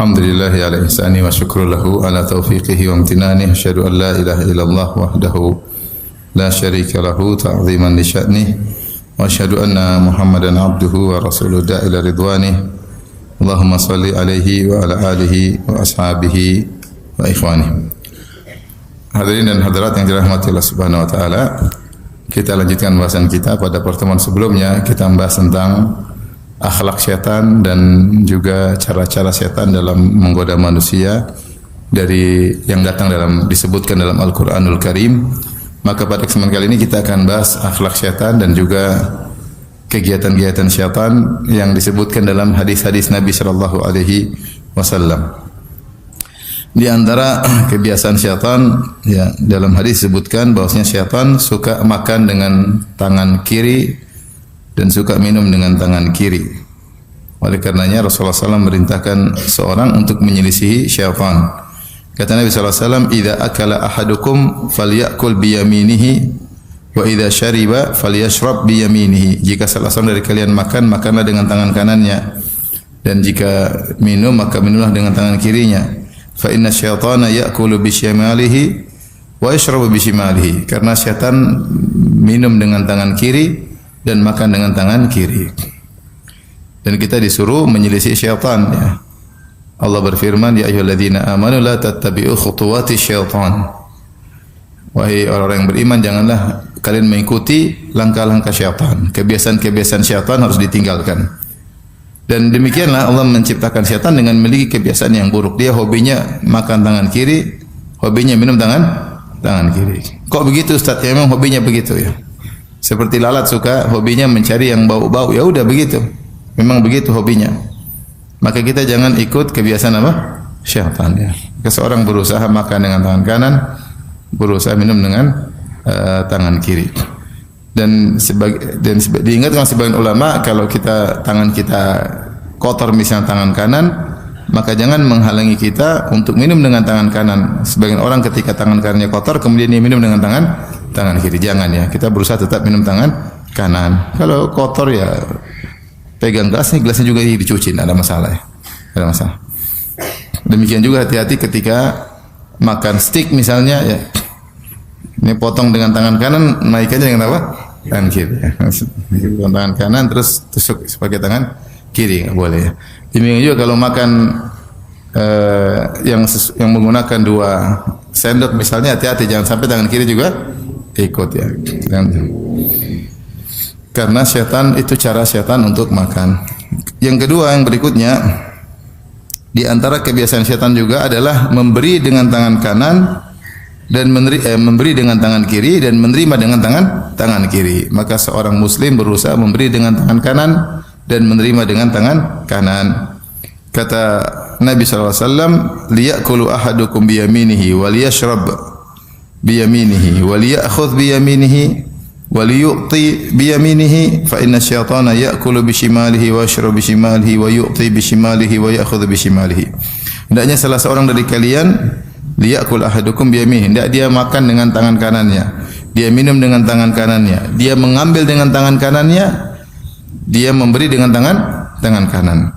Alhamdulillahi ala ihsani wa syukru lahu ala taufiqihi wa amtinani. Asyhadu an la ilaha illallah wahdahu la syarika lahu ta'ziman li sya'nih. Wa asyhadu anna Muhammadan abduhu wa rasuluhu da'ila ridwanih. Allahumma salli alaihi wa ala alihi wa ashabihi wa ikhwanih. Hadirin dan hadirat yang dirahmati Allah Subhanahu wa taala, kita lanjutkan bahasan kita. Pada pertemuan sebelumnya kita membahas tentang akhlak setan dan juga cara-cara setan dalam menggoda manusia dari yang datang disebutkan dalam Al-Qur'anul Karim. Maka pada kesempatan kali ini kita akan bahas akhlak setan dan juga kegiatan-kegiatan setan yang disebutkan dalam hadis-hadis Nabi sallallahu alaihi wasallam. Di antara kebiasaan setan, ya, dalam hadis disebutkan bahwasanya setan suka makan dengan tangan kiri dan suka minum dengan tangan kiri. Oleh karenanya Rasulullah SAW merintahkan seorang untuk menyelisihi syaitan. Kata Nabi SAW, "Idza akala ahadukum falyakul biyaminihi wa idza syariba falyashrab biyaminihi." Jika salah seorang dari kalian makan, makanlah dengan tangan kanannya, dan jika minum, maka minumlah dengan tangan kirinya. Fa inna syaitana ya'kulu bisyimalihi wa yashrabu bisyimalihi. Karena syaitan minum dengan tangan kiri dan makan dengan tangan kiri. Dan kita disuruh menyelisih syaitan, ya. Allah berfirman, "Ya ayyuhalladzina amanu la tattabi'u khutuwati syaitan." Wahai orang-orang yang beriman, janganlah kalian mengikuti langkah-langkah syaitan. Kebiasaan-kebiasaan syaitan harus ditinggalkan. Dan demikianlah Allah menciptakan syaitan dengan memiliki kebiasaan yang buruk. Dia hobinya makan tangan kiri, hobinya minum tangan kiri. Kok begitu, Ustaz? Ya, memang hobinya begitu, ya. Seperti lalat suka hobinya mencari yang bau-bau, ya udah begitu. Memang begitu hobinya. Maka kita jangan ikut kebiasaan apa? Syaitan, ya. Seseorang berusaha makan dengan tangan kanan, berusaha minum dengan tangan kiri. Dan diingatkan sebagian ulama, kalau tangan kita kotor misalnya tangan kanan, maka jangan menghalangi kita untuk minum dengan tangan kanan. Sebagian orang ketika tangan kanannya kotor kemudian dia minum dengan tangan kiri. Jangan, ya. Kita berusaha tetap minum tangan kanan. Kalau kotor, ya pegang gelasnya juga dicuci, tidak ada masalah, ya. Tidak ada masalah. Demikian juga hati-hati ketika makan steak misalnya, ya. Ini potong dengan tangan kanan, naikkannya dengan apa? Tangan kiri, ya. Dengan tangan kanan terus tusuk sebagai tangan kiri, nggak boleh, ya. Demikian juga kalau makan yang menggunakan 2 sendok misalnya, hati-hati jangan sampai tangan kiri juga ikut, ya. Karena setan itu cara setan untuk makan. Yang kedua, yang berikutnya, di antara kebiasaan setan juga adalah memberi dengan tangan kanan dan memberi dengan tangan kiri dan menerima dengan tangan kiri. Maka seorang muslim berusaha memberi dengan tangan kanan dan menerima dengan tangan kanan. Kata Nabi SAW, "Liyakulu ahadukum biyaminihi waliyashrab biyaminihi waliyakhudh biyaminihi waliyu'ti biyaminihi fa inna syaitana ya'kulu bishimalihi wa yashrabu bishimalihi wa yu'ti bishimalihi wa ya'khudhu bishimalihi." Hendaknya salah seorang dari kalian, liyakul ahadukum biyaminihi, hendak dia makan dengan tangan kanannya, dia minum dengan tangan kanannya, dia mengambil dengan tangan kanannya, dia memberi dengan tangan kanan.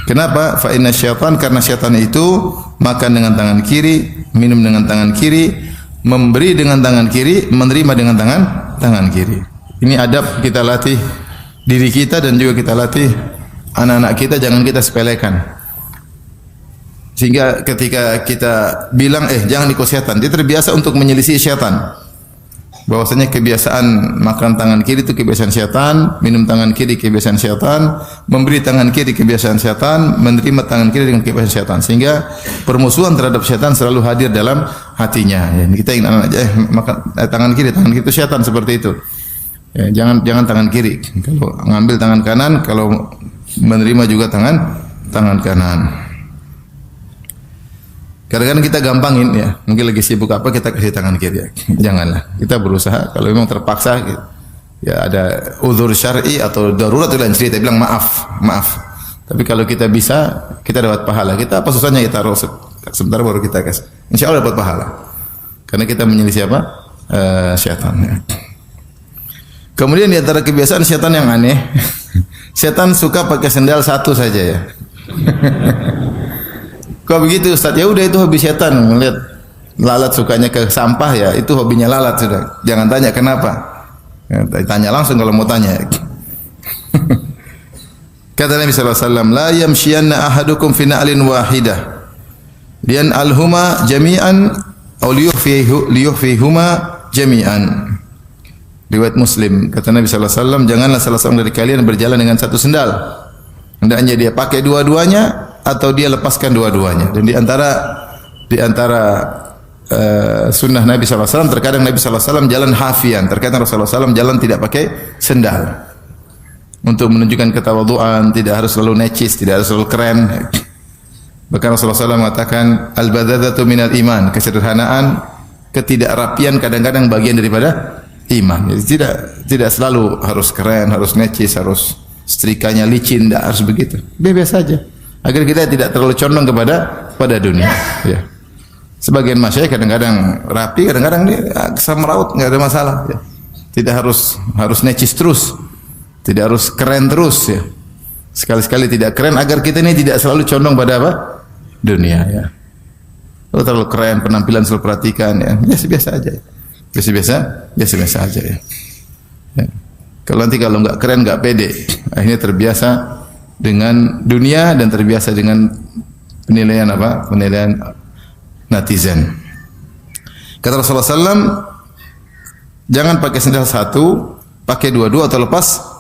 Kenapa? Fa inna syaitan, karena syaitan itu makan dengan tangan kiri, minum dengan tangan kiri, memberi dengan tangan kiri, menerima dengan tangan kiri. Ini adab kita latih diri kita dan juga kita latih anak-anak kita, jangan kita sepelekan. Sehingga ketika kita bilang, jangan ikut syaitan, dia terbiasa untuk menyelisih syaitan. Bahwasanya kebiasaan makan tangan kiri itu kebiasaan syaitan, minum tangan kiri kebiasaan syaitan, memberi tangan kiri kebiasaan syaitan, menerima tangan kiri dengan kebiasaan syaitan. Sehingga permusuhan terhadap syaitan selalu hadir dalam hatinya. Ya, kita ingin anak makan tangan kiri itu syaitan, seperti itu. Ya, jangan tangan kiri. Kalau ngambil tangan kanan, kalau menerima juga tangan kanan. Kadang-kadang kita gampangin, ya. Mungkin lagi sibuk apa, kita kasih tangan kiri, ya. Janganlah. Kita berusaha, kalau memang terpaksa, ya ada uzur syar'i atau darurat, itu lain cerita, bilang maaf. Tapi kalau kita bisa, kita dapat pahala. Kita apa susahnya kita taruh sebentar baru kita kasih. Insya Allah dapat pahala. Karena kita menyelisih apa? Syaitan, ya. Kemudian di antara kebiasaan syaitan yang aneh, syaitan suka pakai sendal satu saja, ya. Kok begitu Ustaz? Ya udah, itu hobi setan. Melihat lalat sukanya ke sampah, ya itu hobinya lalat sudah. Jangan tanya kenapa. Ya, tanya langsung kalau mau tanya. Kata Nabi sallallahu alaihi wasallam, la yamshiyanna ahadukum fi na'lin wahidah. Lian alhuma jami'an aw liyuhfihuma jami'an. Riwayat Muslim, kata Nabi sallallahu alaihi wasallam, janganlah salah seorang dari kalian berjalan dengan satu sendal. Hendaknya dia pakai dua-duanya atau dia lepaskan dua-duanya. Dan di antara sunnah Nabi sallallahu alaihi wasallam, terkadang Nabi sallallahu alaihi wasallam jalan hafian, terkadang Rasulullah sallallahu alaihi wasallam jalan tidak pakai sendal. Untuk menunjukkan ketawaduan, tidak harus selalu necis, tidak harus selalu keren. Bahkan Rasulullah SAW mengatakan al-badadatu minal iman, kesederhanaan, ketidakrapian kadang-kadang bagian daripada iman. Jadi tidak selalu harus keren, harus necis, harus setrikanya licin, tidak harus begitu. Biasa saja. Agar kita tidak terlalu condong pada dunia. Ya. Sebagian masyayikh kadang-kadang rapi, kadang-kadang kesam raut, enggak ada masalah. Ya. Tidak harus necis terus. Tidak harus keren terus ya. Sekali-sekali tidak keren agar kita ini tidak selalu condong pada apa? Dunia ya. Kalau terlalu keren, penampilan selalu perhatikan ya. Biasa-biasa aja. Biasa-biasa aja ya. Ya. Kalau enggak keren, enggak pede, akhirnya terbiasa dengan dunia dan terbiasa dengan penilaian apa? Penilaian netizen. Kata Rasulullah SAW, jangan pakai sendal satu, pakai dua-dua atau lepas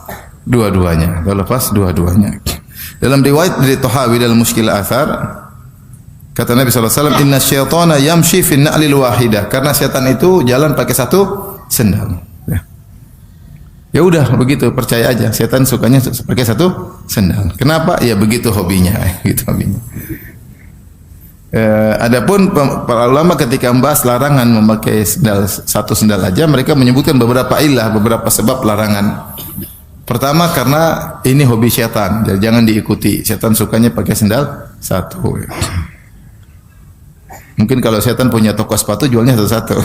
dua-duanya. Dalam riwayat dari Tahawi dalam Mushkil Athar, kata Nabi sallallahu alaihi wasallam, "Inna syaitana yamshi fi na'lil wahidah." Karena setan itu jalan pakai satu sendal. Ya udah begitu, percaya aja. Setan sukanya pakai satu sendal. Kenapa? Ya begitu hobinya, gitu hobinya. Adapun para ulama ketika membahas larangan memakai satu sendal aja, mereka menyebutkan beberapa ilah, beberapa sebab larangan. Pertama, karena ini hobi setan, jadi jangan diikuti. Setan sukanya pakai sendal satu. Mungkin kalau setan punya toko sepatu, jualnya satu-satu.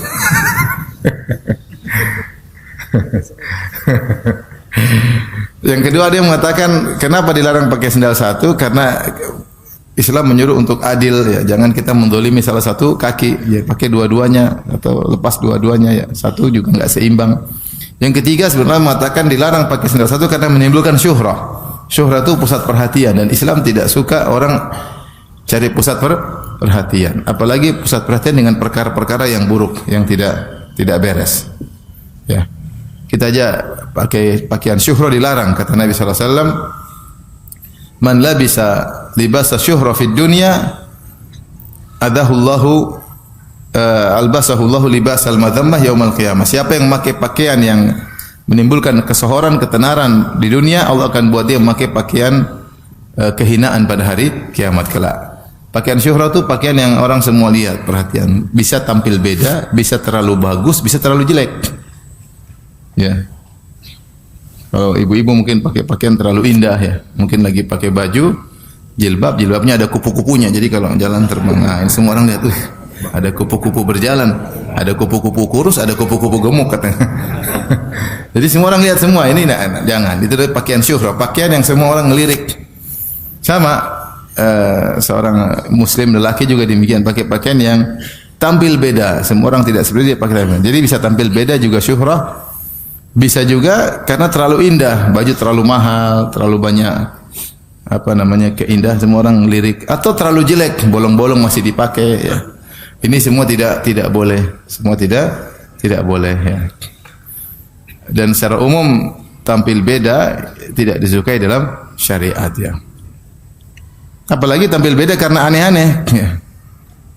Yang kedua, dia mengatakan kenapa dilarang pakai sendal satu? Karena Islam menyuruh untuk adil ya, jangan kita mendolimi salah satu kaki, ya pakai dua-duanya atau lepas dua-duanya ya, satu juga enggak seimbang. Yang ketiga sebenarnya mengatakan dilarang pakai sendal satu karena menimbulkan syuhrah. Syuhrah itu pusat perhatian dan Islam tidak suka orang cari pusat perhatian, apalagi pusat perhatian dengan perkara-perkara yang buruk, yang tidak beres. Ya. Kita aja pakai pakaian syuhrah dilarang, kata Nabi sallallahu alaihi wasallam, "Man labisa libasa syuhrah fid dunya adahullahu albasahullahu libasal madhammah yaumal qiyamah." Siapa yang memakai pakaian yang menimbulkan kesohoran, ketenaran di dunia, Allah akan buat dia memakai pakaian kehinaan pada hari kiamat kelak. Pakaian syuhrah itu pakaian yang orang semua lihat, perhatian. Bisa tampil beda, bisa terlalu bagus, bisa terlalu jelek. Ya. Kalau ibu-ibu mungkin pakai pakaian terlalu indah ya, mungkin lagi pakai baju jilbabnya ada kupu-kupunya. Jadi kalau jalan terbang, nah, ini semua orang lihat, ada kupu-kupu berjalan, ada kupu-kupu kurus, ada kupu-kupu gemuk katanya. Jadi semua orang lihat semua, ini jangan. Itu adalah pakaian syuhrah, pakaian yang semua orang ngelirik. Sama seorang muslim lelaki juga demikian, pakai pakaian yang tampil beda. Semua orang tidak seperti dia pakai. Jadi bisa tampil beda juga syuhrah. Bisa juga karena terlalu indah, baju terlalu mahal, terlalu banyak keindah, semua orang lirik, atau terlalu jelek, bolong-bolong masih dipakai ya. Ini semua tidak boleh. Semua tidak boleh ya. Dan secara umum tampil beda tidak disukai dalam syariat ya. Apalagi tampil beda karena aneh-aneh ya.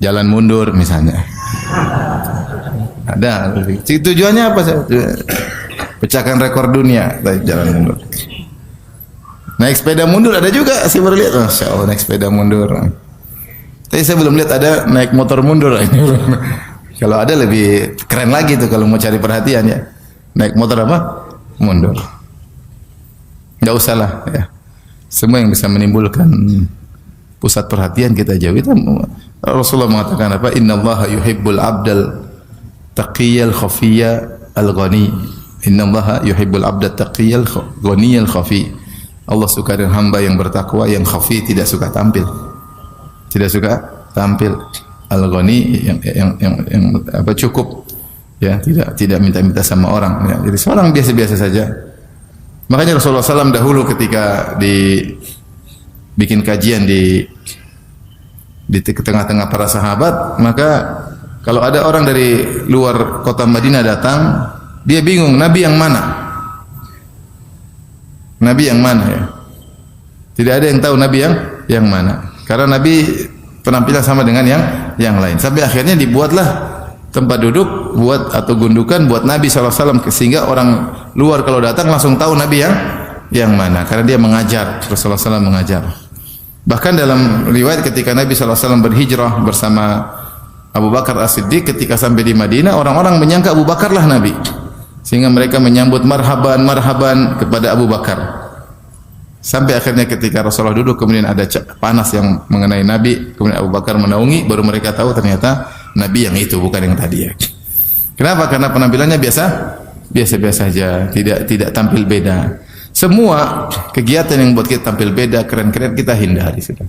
Jalan mundur misalnya. Ada. Tujuannya apa? Pecahkan rekor dunia, jalan mundur. Naik sepeda mundur ada juga, saya baru lihat. Masya Allah, naik sepeda mundur. Tapi saya belum lihat ada naik motor mundur. Kalau ada lebih keren lagi tuh kalau mau cari perhatian ya. Naik motor apa? Mundur. Enggak usah lah ya. Semua yang bisa menimbulkan pusat perhatian kita jauhi. Rasulullah mengatakan apa? Innallaha yuhibbul abdal taqiyal khafiyya al-ghani. Innallaha yuhibbul abda taqiyal ghaniyal khafi. Allah suka dengan hamba yang bertakwa, yang khafi, tidak suka tampil. Tidak suka tampil al-ghani yang apa cukup, ya, tidak minta-minta sama orang, ya. Jadi seorang biasa-biasa saja. Makanya Rasulullah SAW dahulu ketika bikin kajian di tengah-tengah para sahabat, maka kalau ada orang dari luar kota Madinah datang, dia bingung Nabi yang mana? Nabi yang mana, ya? Tidak ada yang tahu Nabi yang mana. Karena Nabi penampilan sama dengan yang lain. Sampai akhirnya dibuatlah tempat duduk atau gundukan buat Nabi SAW, sehingga orang luar kalau datang langsung tahu Nabi yang mana, karena dia mengajar, Rasulullah SAW mengajar. Bahkan dalam riwayat ketika Nabi SAW berhijrah bersama Abu Bakar As-Siddiq, ketika sampai di Madinah, orang-orang menyangka Abu Bakar lah Nabi, sehingga mereka menyambut marhaban kepada Abu Bakar. Sampai akhirnya ketika Rasulullah duduk, kemudian ada panas yang mengenai Nabi, kemudian Abu Bakar menaungi, baru mereka tahu ternyata Nabi yang itu, bukan yang tadi, ya. Kenapa? Karena penampilannya biasa saja, tidak tampil beda. Semua kegiatan yang buat kita tampil beda, keren-keren, kita hindari sudah.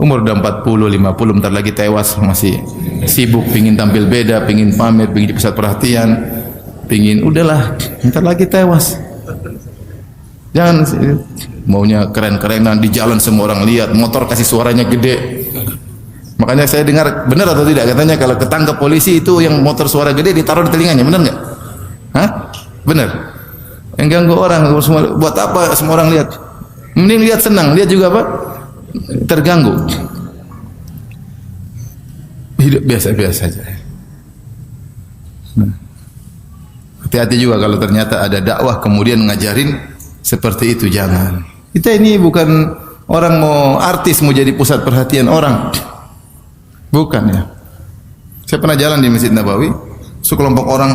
Umur udah 40, 50, bentar lagi tewas, masih sibuk pingin tampil beda, pingin pamer, pingin pusat perhatian, pingin udahlah, bentar lagi tewas. Jangan maunya keren-kerenan di jalan, semua orang lihat, motor kasih suaranya gede. Makanya saya dengar, benar atau tidak, katanya kalau ketangkep polisi itu yang motor suara gede ditaruh di telinganya, benar nggak? Hah? Benar. Yang ganggu orang, buat apa semua orang lihat? Mending lihat senang, lihat juga apa? Terganggu. Hidup biasa-biasa saja. Hati-hati juga kalau ternyata ada dakwah kemudian ngajarin seperti itu, jangan. Kita ini bukan orang mau artis, mau jadi pusat perhatian orang. Bukan, ya. Saya pernah jalan di Masjid Nabawi, sekelompok orang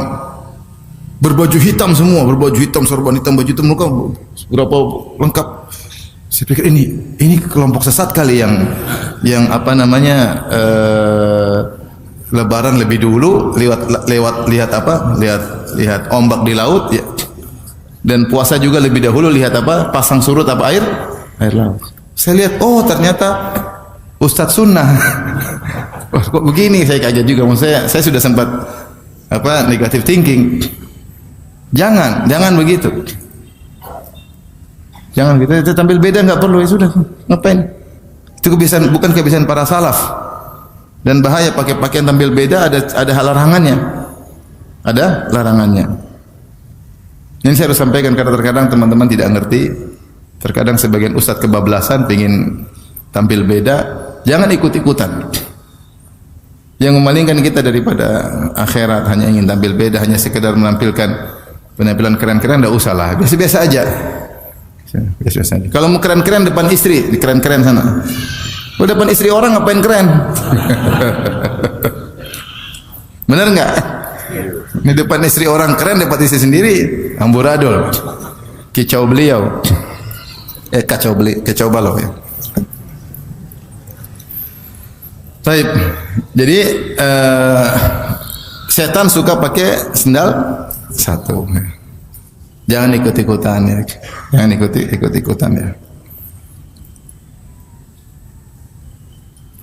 berbaju hitam semua, berbaju hitam, sorban hitam, baju hitam, mereka berapa lengkap. Saya pikir ini kelompok sesat kali yang apa namanya, Lebaran lebih dulu lewat lihat ombak di laut, ya. Dan puasa juga lebih dahulu lihat apa, pasang surut apa air laut. Saya lihat, oh ternyata Ustadz Sunnah. Oh, kok begini, saya kaget juga. Maksud saya sudah sempat negative thinking. Jangan begitu. Jangan kita tampil beda, nggak perlu, ya sudah. Ngapain? Itu kebiasaan, bukan kebiasaan para salaf. Dan bahaya pakai pakaian tampil beda, ada larangannya. Ada larangannya. Ini saya harus sampaikan karena terkadang teman-teman tidak ngerti. Terkadang sebagian ustadz kebablasan pengin tampil beda. Jangan ikut-ikutan. Yang memalingkan kita daripada akhirat hanya ingin tampil beda, hanya sekedar menampilkan penampilan keren-keren, enggak usah lah, biasa-biasa aja. Biasa-biasa aja. Kalau mau keren-keren depan istri, keren-keren sana. Oh, depan istri orang ngapain keren? Benar enggak? Ini depan istri orang keren, depan istri sendiri amburadul. Kicau beliau. Kacau balau, ya. Baik, jadi setan suka pakai sendal satu. Jangan ikut-ikutan, ya. Jangan ikut-ikutan, ya.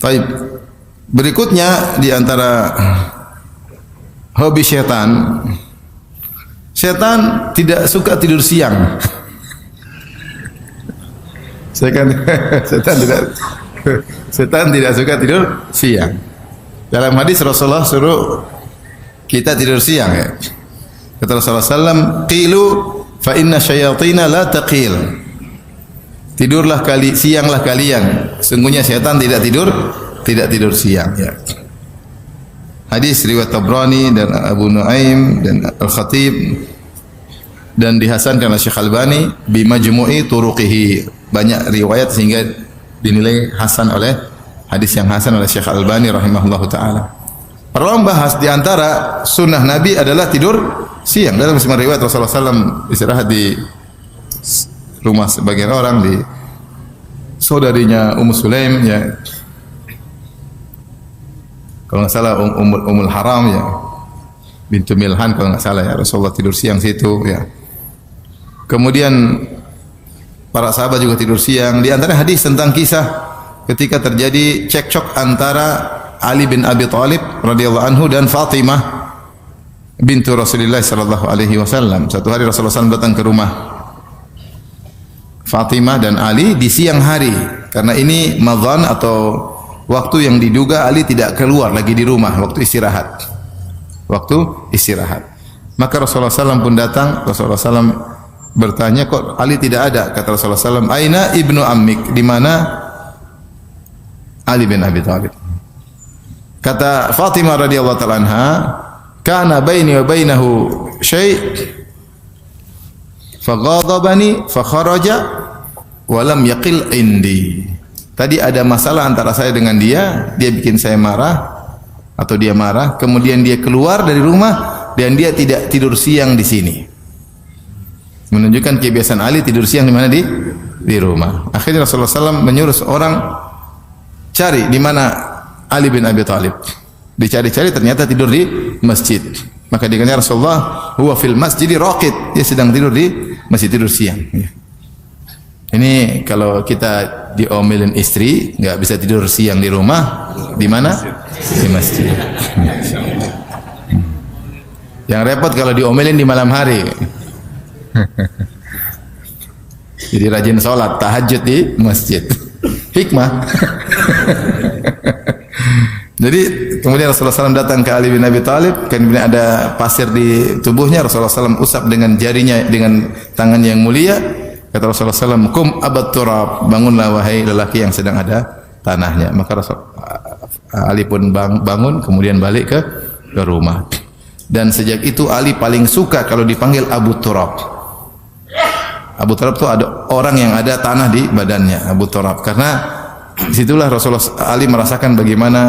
Baik. Berikutnya di antara hobi setan tidak suka tidur siang. Setan tidak suka tidur siang. Dalam hadis Rasulullah suruh kita tidur siang, ya. Kata Rasulullah SAW, qilu fa inna syayatina la taqil. Tidurlah sianglah kalian. Sungguhnya setan tidak tidur siang, ya. Hadis riwayat Tabrani dan Abu Nuaim dan Al-Khatib dan dihasankan oleh Syekh Albani bi majmu'i turuqihi. Banyak riwayat sehingga dinilai hasan oleh hadis yang hasan oleh Syekh Albani rahimahullahu taala. Para ulama bahas di antara sunnah Nabi adalah tidur siang. Dalam sebuah riwayat Rasulullah SAW istirahat di rumah sebagian orang, di saudarinya Ummu Sulaim, ya. Kalau nggak salah Ummul Haram, ya, bintu Milhan kalau nggak salah, ya. Rasulullah tidur siang situ, ya. Kemudian para sahabat juga tidur siang. Di antara hadis tentang kisah ketika terjadi cekcok antara Ali bin Abi Thalib radhiyallahu anhu dan Fatimah bintu Rasulullah sallallahu alaihi wasallam. Satu hari Rasulullah SAW datang ke rumah Fatimah dan Ali di siang hari, karena ini madhan atau waktu yang diduga Ali tidak keluar lagi di rumah, waktu istirahat. Waktu istirahat. Maka Rasulullah SAW pun datang. Rasulullah SAW bertanya, kok Ali tidak ada? Kata Rasulullah SAW, Aina ibnu ammik, di mana Ali bin Abi Thalib? Kata Fatimah radhiyallahu ta'ala anha, kana baini wa bainahu syai' faghadabani fakharaja wa lam yaqil indi. Tadi ada masalah antara saya dengan dia bikin saya marah atau dia marah, kemudian dia keluar dari rumah dan dia tidak tidur siang di sini. Menunjukkan kebiasaan Ali tidur siang di mana, di rumah. Akhirnya Rasulullah SAW menyuruh seorang cari di mana Ali bin Abi Thalib. Dicari-cari, ternyata tidur di masjid. Maka dikatakan Rasulullah, huwa fil masjidi raqid, dia sedang tidur di masjid, tidur siang. Ini kalau kita diomelin istri, nggak bisa tidur siang di rumah, di mana? Di masjid. Yang repot kalau diomelin di malam hari. Jadi rajin sholat tahajud di masjid. Hikmah. Jadi kemudian Rasulullah SAW datang ke Ali bin Abi Thalib, kemudian ada pasir di tubuhnya. Rasulullah SAW usap dengan jarinya, dengan tangan yang mulia. Kata Rasulullah SAW, kum abat turab, bangunlah wahai lelaki yang sedang ada tanahnya. Maka Ali pun bangun, kemudian balik ke rumah. Dan sejak itu Ali paling suka kalau dipanggil Abu Turab. Abu Turab itu ada orang yang ada tanah di badannya, Abu Turab. Karena disitulah Rasulullah Ali merasakan bagaimana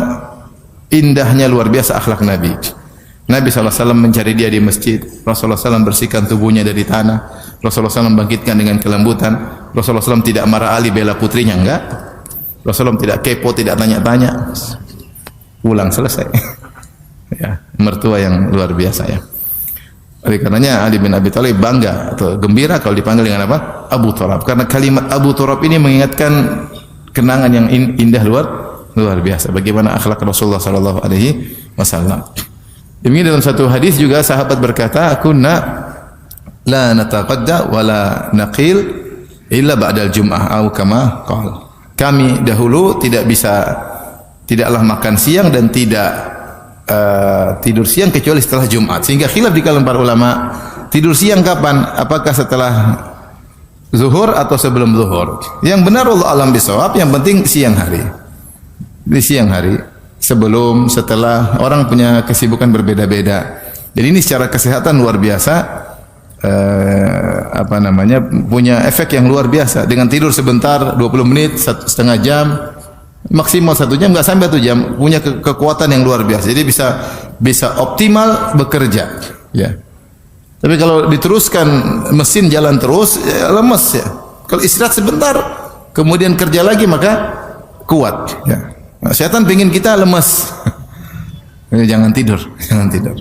indahnya luar biasa akhlak Nabi. Nabi SAW mencari dia di masjid. Rasulullah SAW bersihkan tubuhnya dari tanah. Rasulullah SAW bangkitkan dengan kelembutan. Rasulullah SAW tidak marah Ali bela putrinya, enggak. Rasulullah tidak kepo, tidak tanya-tanya. Pulang selesai. Ya, mertua yang luar biasa ya. Oleh karenanya Ali bin Abi Thalib bangga atau gembira kalau dipanggil dengan apa? Abu Turab. Karena kalimat Abu Turab ini mengingatkan kenangan yang indah luar biasa. Bagaimana akhlak Rasulullah sallallahu alaihi wasallam. Demikian dalam satu hadis juga sahabat berkata, "Kunna la nataqadda wa la naqil illa ba'dal jum'ah," atau kama qala. Kami dahulu tidaklah makan siang dan tidak tidur siang kecuali setelah Jumat. Sehingga khilaf di kalangan para ulama, tidur siang kapan? Apakah setelah zuhur atau sebelum zuhur? Yang benar Allah alam bisawab, yang penting siang hari. Di siang hari, sebelum, setelah, orang punya kesibukan berbeda-beda. Jadi ini secara kesehatan luar biasa, punya efek yang luar biasa. Dengan tidur sebentar, 20 menit, setengah jam, maksimal 1 jam, nggak sampai 1 jam, punya kekuatan yang luar biasa. Jadi bisa optimal bekerja. Ya. Tapi kalau diteruskan mesin jalan terus, ya, lemes ya. Kalau istirahat sebentar, kemudian kerja lagi, maka kuat. Ya. Nah, setan pingin kita lemes. Jangan tidur, jangan tidur.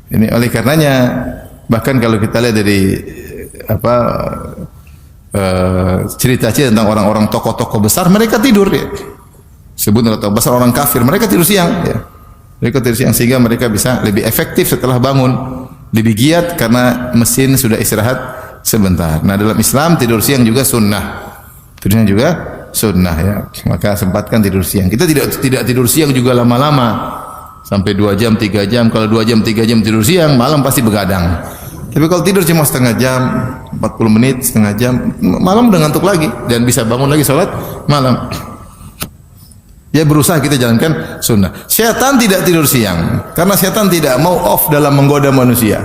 Ini oleh karenanya, bahkan kalau kita lihat dari cerita-cerita tentang orang-orang tokoh-tokoh besar, mereka tidur ya. Sebut atau besar orang kafir, mereka tidur siang ya. Mereka tidur siang sehingga mereka bisa lebih efektif setelah bangun, lebih giat karena mesin sudah istirahat sebentar. Nah, dalam Islam tidur siang juga sunnah. Tidurnya juga sunnah ya. Maka sempatkan tidur siang. Kita tidak tidur siang juga lama-lama. Sampai 2 jam, 3 jam. Kalau 2 jam, 3 jam tidur siang, malam pasti begadang. Tapi kalau tidur cuma setengah jam, 40 menit, setengah jam, malam udah ngantuk lagi dan bisa bangun lagi sholat malam. Ya, berusaha kita jalankan sunnah. Syaitan tidak tidur siang karena syaitan tidak mau off dalam menggoda manusia.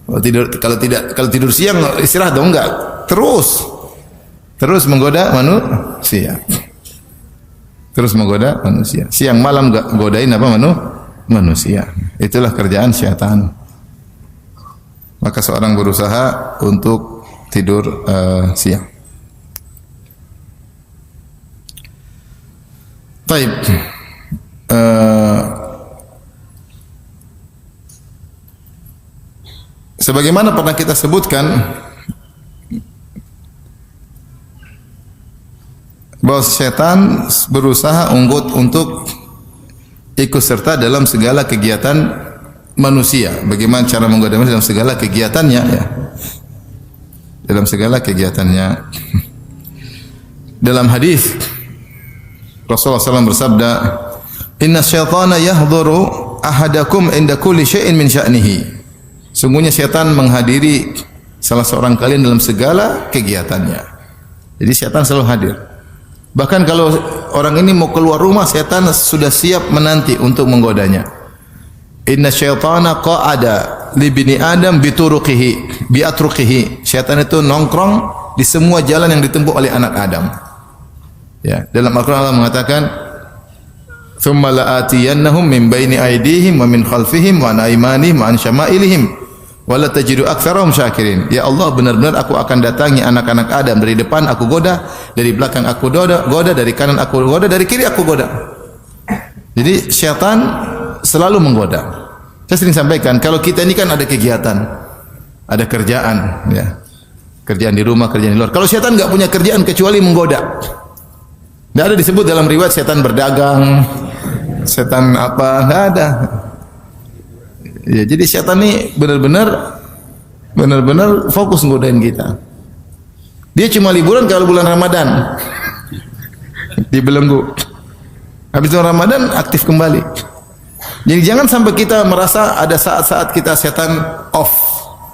Kalau tidur siang istirahat dong, enggak. Terus menggoda manusia. Terus menggoda manusia. Siang malam enggak godain manusia. Itulah kerjaan syaitan. Maka seorang berusaha untuk tidur siang. Baik. Sebagaimana pernah kita sebutkan bahwa setan berusaha untuk ikut serta dalam segala kegiatan manusia. Bagaimana cara menggoda manusia dalam segala kegiatannya ya. Dalam segala kegiatannya. Dalam hadis Rasulullah SAW bersabda, "Inna syaitana yahduru ahadakum inda kulli syai'in min sya'nihi." Sungguhnya syaitan menghadiri salah seorang kalian dalam segala kegiatannya. Jadi syaitan selalu hadir. Bahkan kalau orang ini mau keluar rumah, syaitan sudah siap menanti untuk menggodanya. Inna syaitana qa'ada li bini Adam bituruqihi biatruqihi. Syaitan itu nongkrong di semua jalan yang ditempuh oleh anak Adam. Ya, dalam Al-Qur'an Allah mengatakan, "Tsumma la'atiyannahum min baini aydihim wa min khalfihim wa an aymanihim wa an syama'ilihim wa la tajidu aktsarahum syakirin." Ya Allah, benar-benar aku akan datangi anak-anak Adam, dari depan aku goda, dari belakang aku goda, dari kanan aku goda, dari kiri aku goda. Jadi syaitan selalu menggoda. Saya sering sampaikan, kalau kita ini kan ada kegiatan, ada kerjaan, ya. Kerjaan di rumah, kerjaan di luar. Kalau syaitan enggak punya kerjaan kecuali menggoda. Tidak ada disebut dalam riwayat setan berdagang, setan apa, enggak ada. Ya, jadi setan ini benar-benar fokus nggodain kita. Dia cuma liburan kalau bulan Ramadan. Dibelenggu. Habis itu Ramadan aktif kembali. Jadi jangan sampai kita merasa ada saat-saat kita setan off.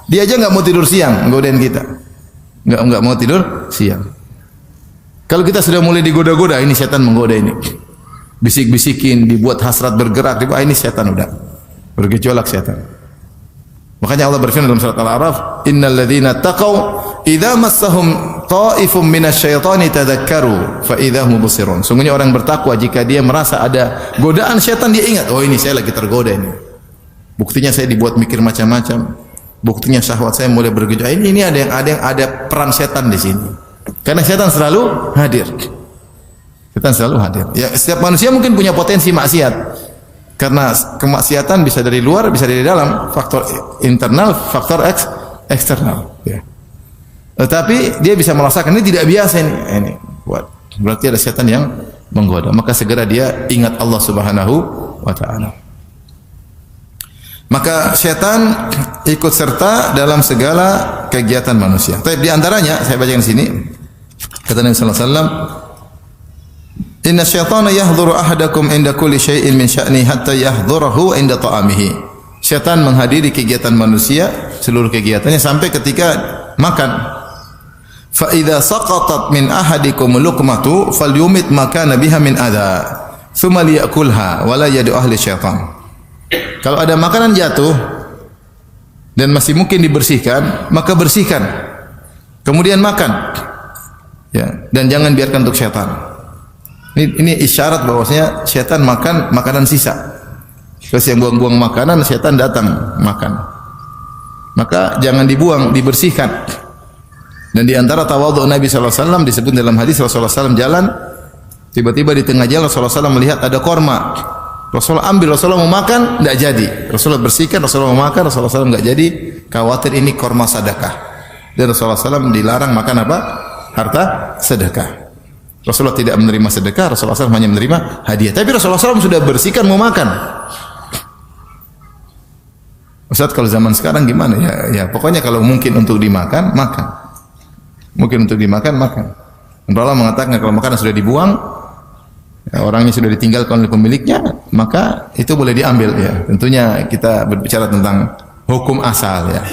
Dia aja enggak mau tidur siang nggodain kita. Enggak mau tidur siang. Kalau kita sudah mulai digoda-goda, ini setan menggoda ini. Bisik-bisikin, dibuat hasrat bergerak, ini setan udah. Bergejolak setan. Makanya Allah berfirman dalam surat Al-A'raf, "Innal ladzina taqaw idza massahum ta'ifum minasyaitani tadhakkaru fa idza hum mubsirun." Sungguhnya orang bertakwa jika dia merasa ada godaan setan, dia ingat, oh ini saya lagi tergoda ini. Buktinya saya dibuat mikir macam-macam. Buktinya syahwat saya mulai bergejolak. Ini ada peran setan di sini. Karena setan selalu hadir. Setan selalu hadir. Ya, setiap manusia mungkin punya potensi maksiat. Karena kemaksiatan bisa dari luar, bisa dari dalam, faktor internal, faktor eksternal, ya. Tetapi dia bisa merasakan ini tidak biasa ini. Berarti ada setan yang menggoda. Maka segera dia ingat Allah Subhanahu wa taala. Maka setan ikut serta dalam segala kegiatan manusia. Tapi di antaranya saya bacakan di sini kata Nabi sallallahu alaihi wasallam, "Inna syaitana yahdhuru ahadakum inda kulli syai'in min sya'ni hatta yahdhurahu inda ta'amihi." Syaitan menghadiri kegiatan manusia, seluruh kegiatannya sampai ketika makan. Fa idza saqatat min ahadikum luqmatu falyumit makana biha min adha, thumma liyakulha wa la yadu ahli syaitan. Kalau ada makanan jatuh dan masih mungkin dibersihkan, maka bersihkan. Kemudian makan. Ya, dan jangan biarkan untuk syaitan. Ini isyarat bahwasanya syaitan makan makanan sisa. Terus yang buang-buang makanan, syaitan datang makan. Maka jangan dibuang, dibersihkan. Dan di antara tawadhu Nabi sallallahu alaihi wasallam disebut dalam hadis Rasulullah sallallahu jalan, tiba-tiba di tengah jalan Rasulullah sallallahu melihat ada korma. Rasulullah ambil, Rasulullah mau makan, tidak jadi. Rasulullah bersihkan, Rasulullah mau makan, Rasulullah SAW tidak jadi. Khawatir ini korma sedekah. Dan Rasulullah SAW dilarang makan apa? Harta sedekah. Rasulullah tidak menerima sedekah, Rasulullah SAW hanya menerima hadiah. Tapi Rasulullah SAW sudah bersihkan, mau makan. Ustaz, kalau zaman sekarang gimana? Ya, pokoknya kalau mungkin untuk dimakan, makan. Mungkin untuk dimakan, makan. Allah mengatakan kalau makanan sudah dibuang, ya, orangnya sudah ditinggalkan oleh pemiliknya, maka itu boleh diambil, ya. Tentunya kita berbicara tentang hukum asal, ya.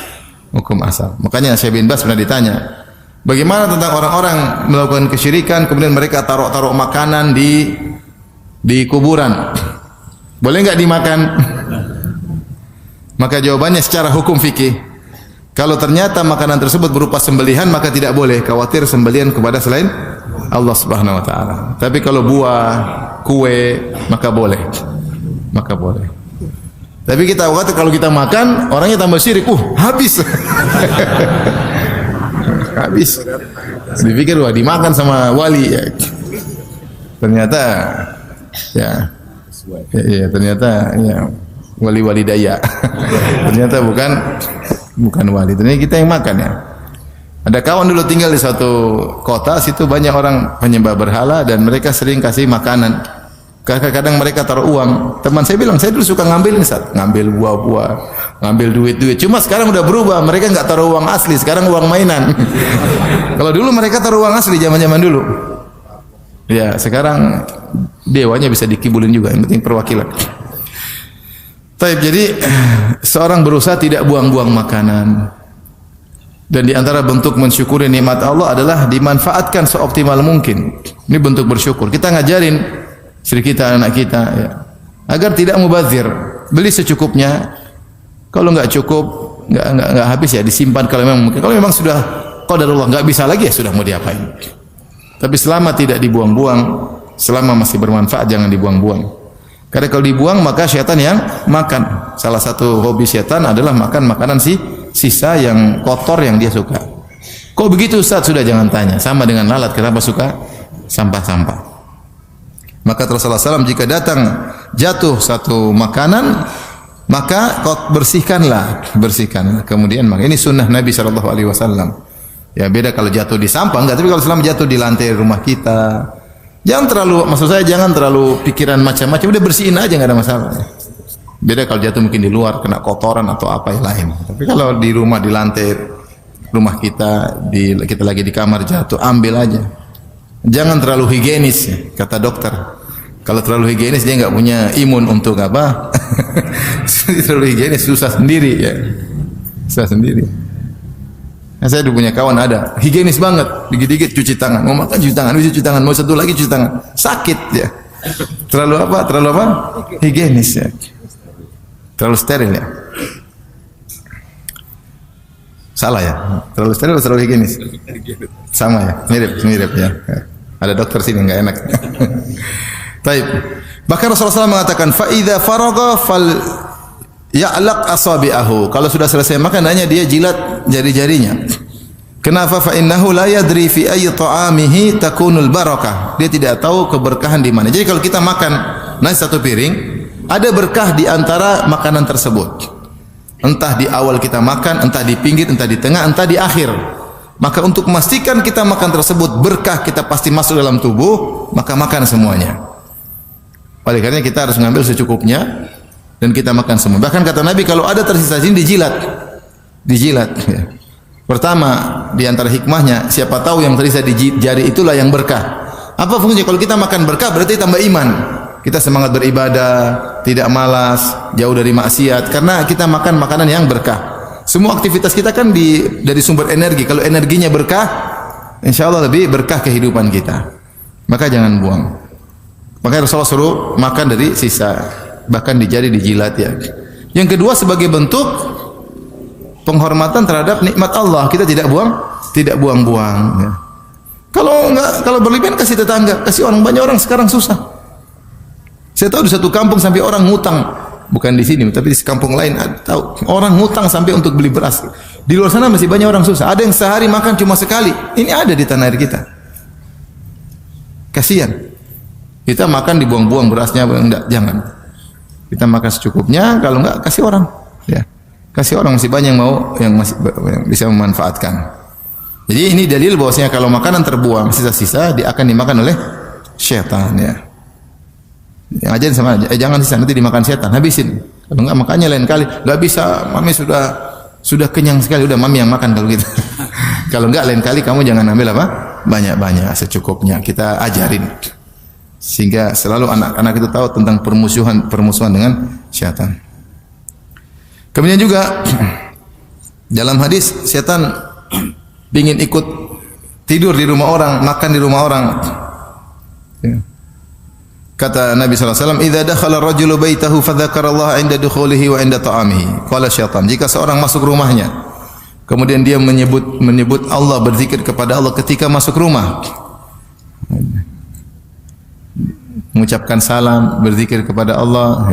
Hukum asal. Makanya Syekh bin Baz pernah ditanya, bagaimana tentang orang-orang melakukan kesyirikan kemudian mereka taruh-taruh makanan di kuburan? Boleh enggak dimakan? Maka jawabannya secara hukum fikih, kalau ternyata makanan tersebut berupa sembelihan maka tidak boleh, khawatir sembelihan kepada selain Allah Subhanahu wa taala. Tapi kalau buah, kue, maka boleh. Maka boleh. Tapi kita kata kalau kita makan, orangnya tambah syirik. Habis. Habis. Dipikir wah dimakan sama wali, ya. Ternyata ya ternyata ya wali-wali daya. Ternyata bukan wali. Ternyata kita yang makan, ya. Ada kawan dulu tinggal di satu kota, situ banyak orang penyembah berhala dan mereka sering kasih makanan. Kadang-kadang mereka taruh uang. Teman saya bilang, saya dulu suka ngambil Ustaz, ngambil buah-buah, ngambil duit-duit. Cuma sekarang udah berubah, mereka enggak taruh uang asli, sekarang uang mainan. Kalau dulu mereka taruh uang asli zaman-zaman dulu. Ya, sekarang dewanya bisa dikibulin juga, yang penting perwakilan. Taib, jadi seorang berusaha tidak buang-buang makanan. Dan di antara bentuk mensyukuri nikmat Allah adalah dimanfaatkan seoptimal mungkin. Ini bentuk bersyukur. Kita ngajarin istri kita, anak kita, ya, agar tidak mubazir. Beli secukupnya. Kalau enggak cukup, enggak habis ya disimpan kalau memang mungkin. Kalau memang sudah qadarullah enggak bisa lagi ya sudah mau diapain. Tapi selama tidak dibuang-buang, selama masih bermanfaat jangan dibuang-buang. Karena kalau dibuang maka syaitan yang makan. Salah satu hobi syaitan adalah makan makanan sisa yang kotor yang dia suka. Kok begitu Ustaz? Sudah jangan tanya. Sama dengan lalat, kenapa suka sampah-sampah? Maka Rasulullah SAW jika datang jatuh satu makanan, maka kau bersihkan. Kemudian ini sunnah Nabi SAW. Ya beda kalau jatuh di sampah enggak, tapi kalau selama jatuh di lantai rumah kita, jangan terlalu, maksud saya jangan terlalu pikiran macam-macam, udah bersihin aja enggak ada masalah. Beda kalau jatuh mungkin di luar kena kotoran atau apa yang lain. Tapi kalau di rumah, di lantai rumah kita, kita lagi di kamar jatuh, ambil aja. Jangan terlalu higienis, kata dokter. Kalau terlalu higienis dia enggak punya imun untuk apa? Terlalu higienis susah sendiri ya. Susah sendiri. Nah, saya dulu punya kawan ada higienis banget, dikit-dikit cuci tangan, mau makan cuci tangan, mau satu lagi cuci tangan, sakit ya. Terlalu apa? Higienis ya. Terlalu steril ya. Salah ya. Terlalu steril atau terlalu higienis? Sama ya. Mirip ya. Ada dokter sini enggak enak. Taib. Bahkan Rasulullah SAW mengatakan, fa idza faragha fal ya'laq asabi'ahu. Kalau sudah selesai makan hanya dia jilat jari-jarinya. Kenapa? Fa innahu la yadri fi ayyi ta'amihi takunul barakah. Dia tidak tahu keberkahan di mana. Jadi kalau kita makan nasi satu piring, ada berkah di antara makanan tersebut. Entah di awal kita makan, entah di pinggir, entah di tengah, entah di akhir. Maka untuk memastikan kita makan tersebut berkah kita pasti masuk dalam tubuh, maka makan semuanya. Oleh karena kita harus mengambil secukupnya dan kita makan semua. Bahkan kata Nabi kalau ada tersisa sini dijilat. Ya. Pertama di antara hikmahnya, siapa tahu yang tersisa di jari itulah yang berkah. Apa fungsinya? Kalau kita makan berkah berarti tambah iman. Kita semangat beribadah, tidak malas, jauh dari maksiat karena kita makan makanan yang berkah. Semua aktivitas kita kan dari sumber energi. Kalau energinya berkah, insyaallah lebih berkah kehidupan kita. Maka jangan buang. Maka Rasulullah suruh makan dari sisa, bahkan di jari dijilat ya. Yang kedua sebagai bentuk penghormatan terhadap nikmat Allah, kita tidak buang-buang ya. Kalau berlebihan kasih tetangga, kasih orang, banyak orang sekarang susah. Saya tahu di satu kampung sampai orang ngutang, bukan di sini, tapi di kampung lain tahu orang ngutang sampai untuk beli beras. Di luar sana masih banyak orang susah. Ada yang sehari makan cuma sekali. Ini ada di tanah air kita. Kasihan. Kita makan dibuang-buang berasnya, enggak, jangan. Kita makan secukupnya, kalau enggak kasih orang. Ya, kasih orang, masih banyak yang yang bisa memanfaatkan. Jadi ini dalil bahwasanya kalau makanan terbuang sisa-sisa dia akan dimakan oleh syaitan ya. Yang ajarin sama jangan sisa, nanti dimakan setan, habisin. Kalau enggak makannya lain kali. Enggak bisa, mami sudah kenyang sekali, udah mami yang makan kalau gitu. Kalau enggak lain kali kamu jangan ambil apa? Banyak-banyak, secukupnya. Kita ajarin. Sehingga selalu anak-anak itu tahu tentang permusuhan dengan syaitan. Kemudian juga dalam hadis syaitan ingin ikut tidur di rumah orang, makan di rumah orang. Ya. Kata Nabi SAW, "Idza dakhala ar-rajulu baitahu fadzakarallaha 'inda dukhulihi wa 'inda ta'amihi." Qala syaitan, jika seorang masuk rumahnya, kemudian dia menyebut Allah, berzikir kepada Allah ketika masuk rumah. Mengucapkan salam, berzikir kepada Allah.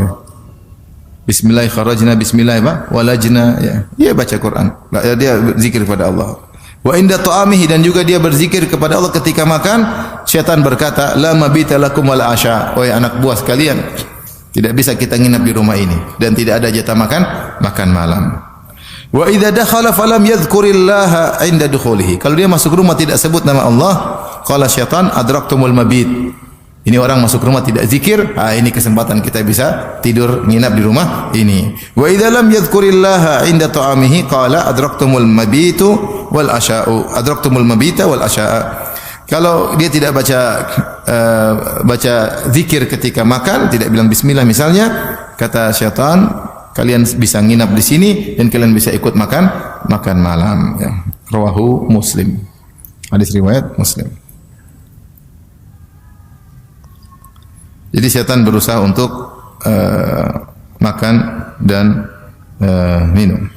Bismillah kharajna, bismillah walajna, ya. Dia baca Quran, dia berzikir kepada Allah. Wa inda ta'amihi, dan juga dia berzikir kepada Allah ketika makan. Syaitan berkata, la mabita lakum wal asya. Wahai anak buah sekalian, tidak bisa kita nginap di rumah ini dan tidak ada jatah makan malam. Wa idza dakhala falam yadhkurillaha 'inda dukhulihi. Kalau dia masuk rumah tidak sebut nama Allah, qala syaitan adraktumul mabit. Ini orang masuk rumah tidak zikir, ini kesempatan kita bisa tidur nginap di rumah ini. Wa idza lam yadhkurillaha 'inda ta'amihi qala adraktumul mabitu wal asya'u. Adraktumul mabita wal asya'a. Kalau dia tidak baca zikir ketika makan, tidak bilang bismillah misalnya, kata syaitan, kalian bisa nginap di sini dan kalian bisa ikut makan malam. Ya. Rawahu Muslim. Hadis riwayat Muslim. Jadi syaitan berusaha untuk makan dan minum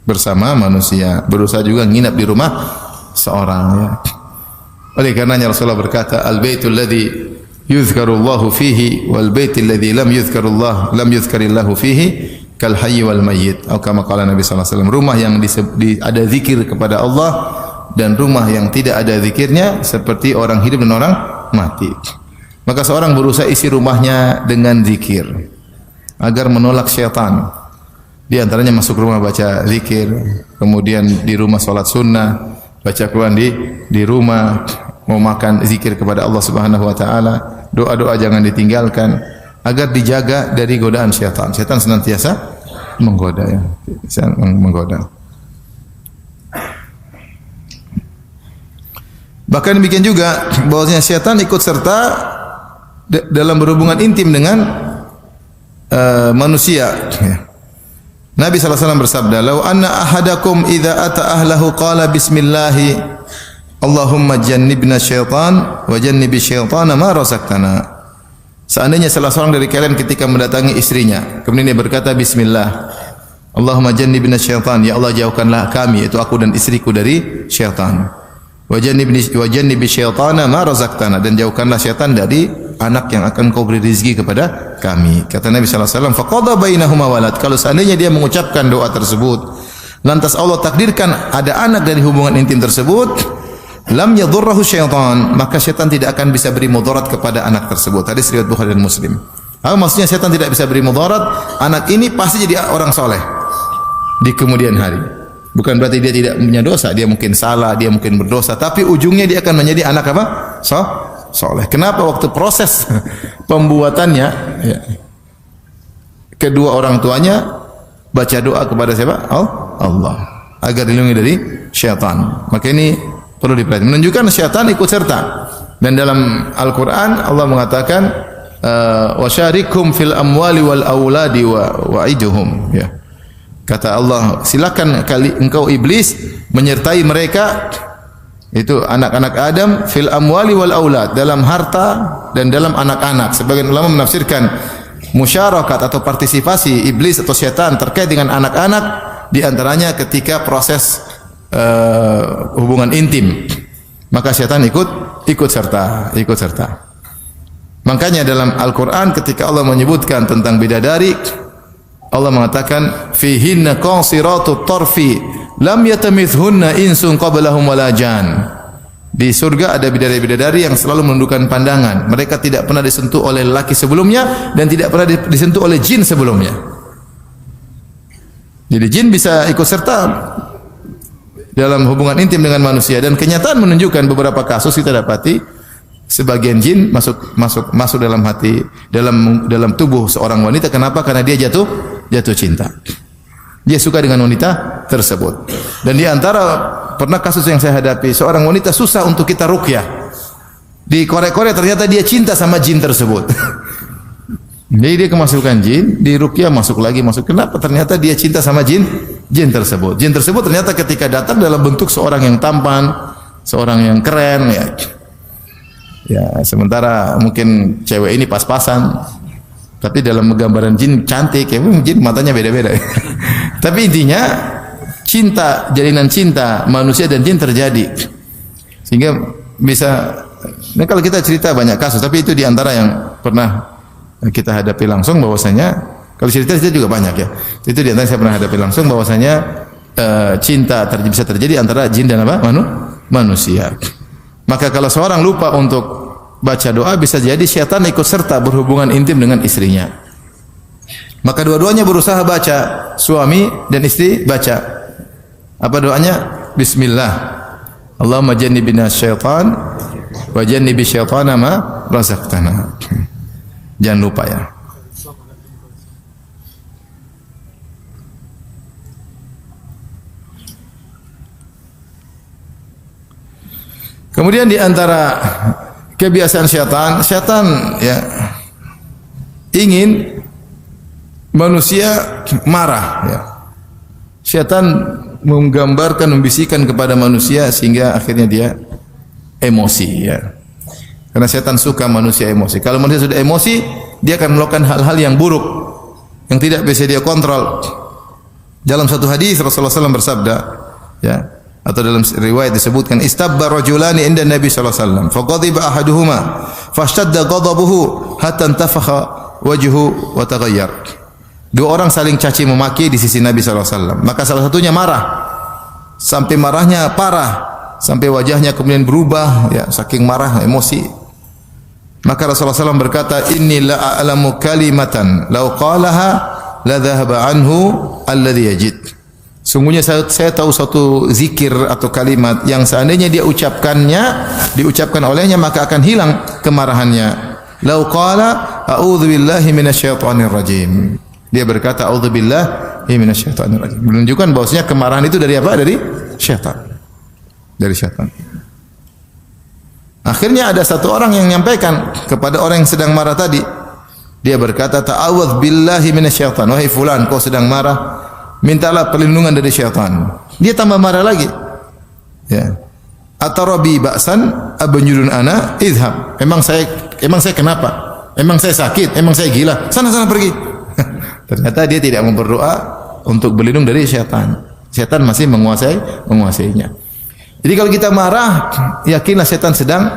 bersama manusia, berusaha juga nginap di rumah seorang. Ya. Oleh karenanya Rasulullah berkata, al-baitul ladzi yuzkarullahu fihi wal baitul ladzi lam yuzkarillahu fihi kal hayy wal mayyit. Atau kama qala Nabi sallallahu alaihi wasallam, rumah yang ada zikir kepada Allah dan rumah yang tidak ada zikirnya seperti orang hidup dan orang mati. Maka seorang berusaha isi rumahnya dengan zikir agar menolak syaitan. Di antaranya masuk rumah baca zikir, kemudian di rumah salat sunnah, baca Quran di rumah, mau makan zikir kepada Allah Subhanahu wa taala, doa-doa jangan ditinggalkan agar dijaga dari godaan syaitan. Syaitan senantiasa menggoda ya. Menggoda. Bahkan demikian juga bahwasanya syaitan ikut serta dalam berhubungan intim dengan manusia ya. Nabi SAW bersabda, "Lau anna ahadakum idza ata ahlahu qala bismillah, Allahumma jannibna syaitan wa jannibi syaitana ma razaqtana." Seandainya salah seorang dari kalian ketika mendatangi istrinya, kemudian dia berkata bismillah, Allahumma jannibna syaitan, ya Allah jauhkanlah kami, itu aku dan istriku dari syaitan. Wa jannibi syaitana ma razaqtana, dan jauhkanlah syaitan dari anak yang akan kau beri rezeki kepada kami. Kata Nabi sallallahu alaihi wasallam, faqada bainahuma walad. Kalau seandainya dia mengucapkan doa tersebut, lantas Allah takdirkan ada anak dari hubungan intim tersebut, lam yadhurruhu syaitan, maka syaitan tidak akan bisa beri mudarat kepada anak tersebut. Hadis riwayat Bukhari dan Muslim. Apa maksudnya syaitan tidak bisa beri mudarat? Anak ini pasti jadi orang soleh di kemudian hari. Bukan berarti dia tidak punya dosa, dia mungkin salah, dia mungkin berdosa, tapi ujungnya dia akan menjadi anak apa? Soleh. Kenapa? Waktu proses pembuatannya, ya, kedua orang tuanya baca doa kepada siapa? Allah, agar dilindungi dari syaitan. Maka ini perlu diperhatikan. Menunjukkan syaitan ikut serta. Dan dalam Al-Quran Allah mengatakan, wasyarikhum fil amwali wal auladi wa'iduhum. Ya. Kata Allah, silakan engkau iblis menyertai mereka, itu anak-anak Adam, fil amwali wal aulad, dalam harta dan dalam anak-anak. Sebagian ulama menafsirkan musyarakat atau partisipasi iblis atau syaitan terkait dengan anak-anak, di antaranya ketika proses hubungan intim, maka syaitan ikut serta. Makanya dalam Al-Quran ketika Allah menyebutkan tentang bidadari, Allah mengatakan fihinna qasiratut tarfi lam yatamithunna insun qablahum wala jan. Di surga ada bidadari-bidadari yang selalu menundukkan pandangan. Mereka tidak pernah disentuh oleh lelaki sebelumnya dan tidak pernah disentuh oleh jin sebelumnya. Jadi jin bisa ikut serta dalam hubungan intim dengan manusia, dan kenyataan menunjukkan beberapa kasus kita dapati sebagian jin masuk dalam hati, dalam tubuh seorang wanita. Kenapa? Karena dia jatuh cinta. Dia suka dengan wanita tersebut. Dan di antara pernah kasus yang saya hadapi, seorang wanita susah untuk kita ruqyah. Di Korea ternyata dia cinta sama jin tersebut. Jadi dia kemasukan jin, di ruqyah masuk. Kenapa? Ternyata dia cinta sama jin tersebut. Jin tersebut ternyata ketika datang dalam bentuk seorang yang tampan, seorang yang keren, ya. Ya, sementara mungkin cewek ini pas-pasan. Tapi dalam gambaran jin cantik, ya, jin matanya beda-beda. Tapi intinya jalinan cinta manusia dan jin terjadi. Sehingga bisa, nah kalau kita cerita banyak kasus, tapi itu diantara yang pernah kita hadapi langsung, bahwasanya kalau cerita juga banyak ya. Itu diantara yang saya pernah hadapi langsung, bahwasanya cinta bisa terjadi antara jin dan apa? Manusia. Maka kalau seorang lupa untuk baca doa, bisa jadi syaitan ikut serta berhubungan intim dengan istrinya. Maka dua-duanya berusaha baca, suami dan istri baca. Apa doanya? Bismillah. Allahumma jannibna syaitan wa jannibi syaitana ma razaqtana. Jangan lupa ya. Kemudian di antara kebiasaan syaitan ya ingin manusia marah ya. Syaitan menggambarkan, membisikkan kepada manusia sehingga akhirnya dia emosi ya. Karena syaitan suka manusia emosi. Kalau manusia sudah emosi, dia akan melakukan hal-hal yang buruk yang tidak bisa dia kontrol. Dalam satu hadis Rasulullah SAW bersabda ya, atau dalam riwayat disebutkan istabba rajulani inda Nabi sallallahu alaihi wasallam faqadiba ahaduhuma fashtadda ghadabuhu hatta intafakha wajhu wa taghayyar. Dua orang saling caci memaki di sisi Nabi sallallahu alaihi wasallam, maka salah satunya marah sampai marahnya parah, sampai wajahnya kemudian berubah ya, saking marah emosi. Maka Rasulullah SAW berkata, inni la a'lamu kalimatan law qalaha la dhahaba anhu alladhi yajid. Sungguhnya saya tahu suatu zikir atau kalimat yang seandainya dia diucapkan olehnya maka akan hilang kemarahannya. Lau qala a'udzu billahi minasyaitonir rajim. Dia berkata a'udzu billahi minasyaitonir rajim. Menunjukkan bahwasanya kemarahan itu dari apa? Dari syaitan. Dari syaitan. Akhirnya ada satu orang yang menyampaikan kepada orang yang sedang marah tadi. Dia berkata ta'awudz billahi minasyaiton. Wahai fulan, kau sedang marah, mintalah perlindungan dari syaitan. Dia tambah marah lagi. Ya. Atarabi ba'san abanyudun ana idhab. Emang saya kenapa? Emang saya sakit? Emang saya gila? Sana pergi. Ternyata dia tidak mau berdoa untuk berlindung dari syaitan. Syaitan masih menguasainya. Jadi kalau kita marah, yakinlah syaitan sedang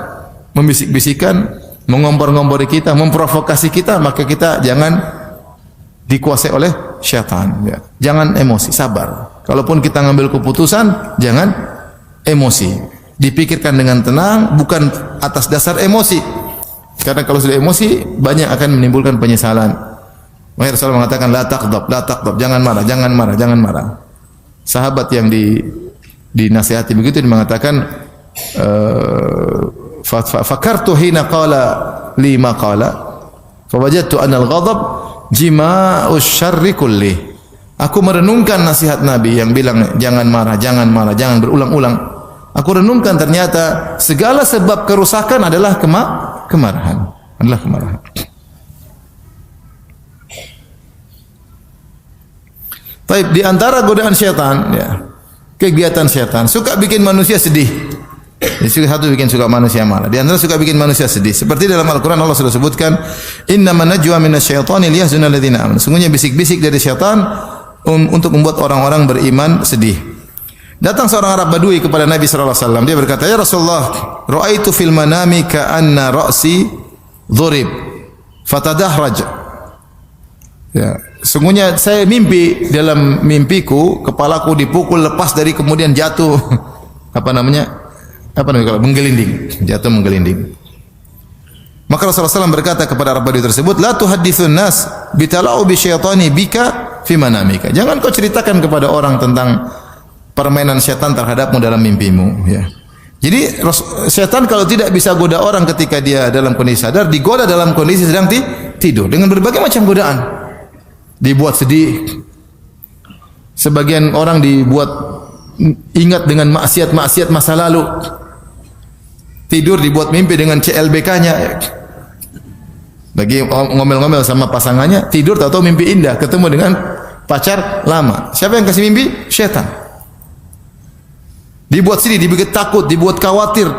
membisik-bisikan, mengompor-ngompori kita, memprovokasi kita, maka kita jangan dikuasai oleh syaitan. Ya. Jangan emosi, sabar. Kalaupun kita ngambil keputusan, jangan emosi. Dipikirkan dengan tenang, bukan atas dasar emosi. Karena kalau sudah emosi, banyak akan menimbulkan penyesalan. Makanya Rasulullah mengatakan, la taqdab, jangan marah. Sahabat yang dinasihati begitu, dia mengatakan, fakartu hina qala li ma qala, fawajadtu anna al-ghadab jima'us syarri kulli. Aku merenungkan nasihat Nabi yang bilang jangan marah, jangan berulang-ulang. Aku renungkan ternyata segala sebab kerusakan adalah kemarahan. Baik, di antara godaan syaitan ya, kegiatan syaitan suka bikin manusia sedih. Satu bikin suka manusia marah. Di antara suka bikin manusia sedih. Seperti dalam Al-Quran Allah sudah sebutkan, innaman najwa minasyaitani liyahzuna alladziina aamanu. Sungguhnya bisik-bisik dari syaitan untuk membuat orang-orang beriman sedih. Datang seorang Arab Badui kepada Nabi sallallahu alaihi wasallam. Dia berkata, "Ya Rasulullah, ra'aitu fil manami ka'anna ra'si dhurib fatadahraj." Ya, sungguhnya saya mimpi, dalam mimpiku kepalaku dipukul lepas dari kemudian jatuh apa namanya kalau menggelinding, jatuh menggelinding. Maka Rasulullah SAW berkata kepada Arab Badui tersebut, la tuhadditsun nas bitalau bi syaitani bika fi manamika. Jangan kau ceritakan kepada orang tentang permainan syaitan terhadapmu dalam mimpimu ya. Jadi syaitan kalau tidak bisa goda orang ketika dia dalam kondisi sadar, digoda dalam kondisi sedang tidur dengan berbagai macam godaan. Dibuat sedih. Sebagian orang dibuat ingat dengan maksiat-maksiat masa lalu. Tidur dibuat mimpi dengan CLBK-nya. Lagi ngomel-ngomel sama pasangannya, tidur tahu-tahu mimpi indah, ketemu dengan pacar lama. Siapa yang kasih mimpi? Syaitan. Dibuat sedih, dibuat takut, dibuat khawatir.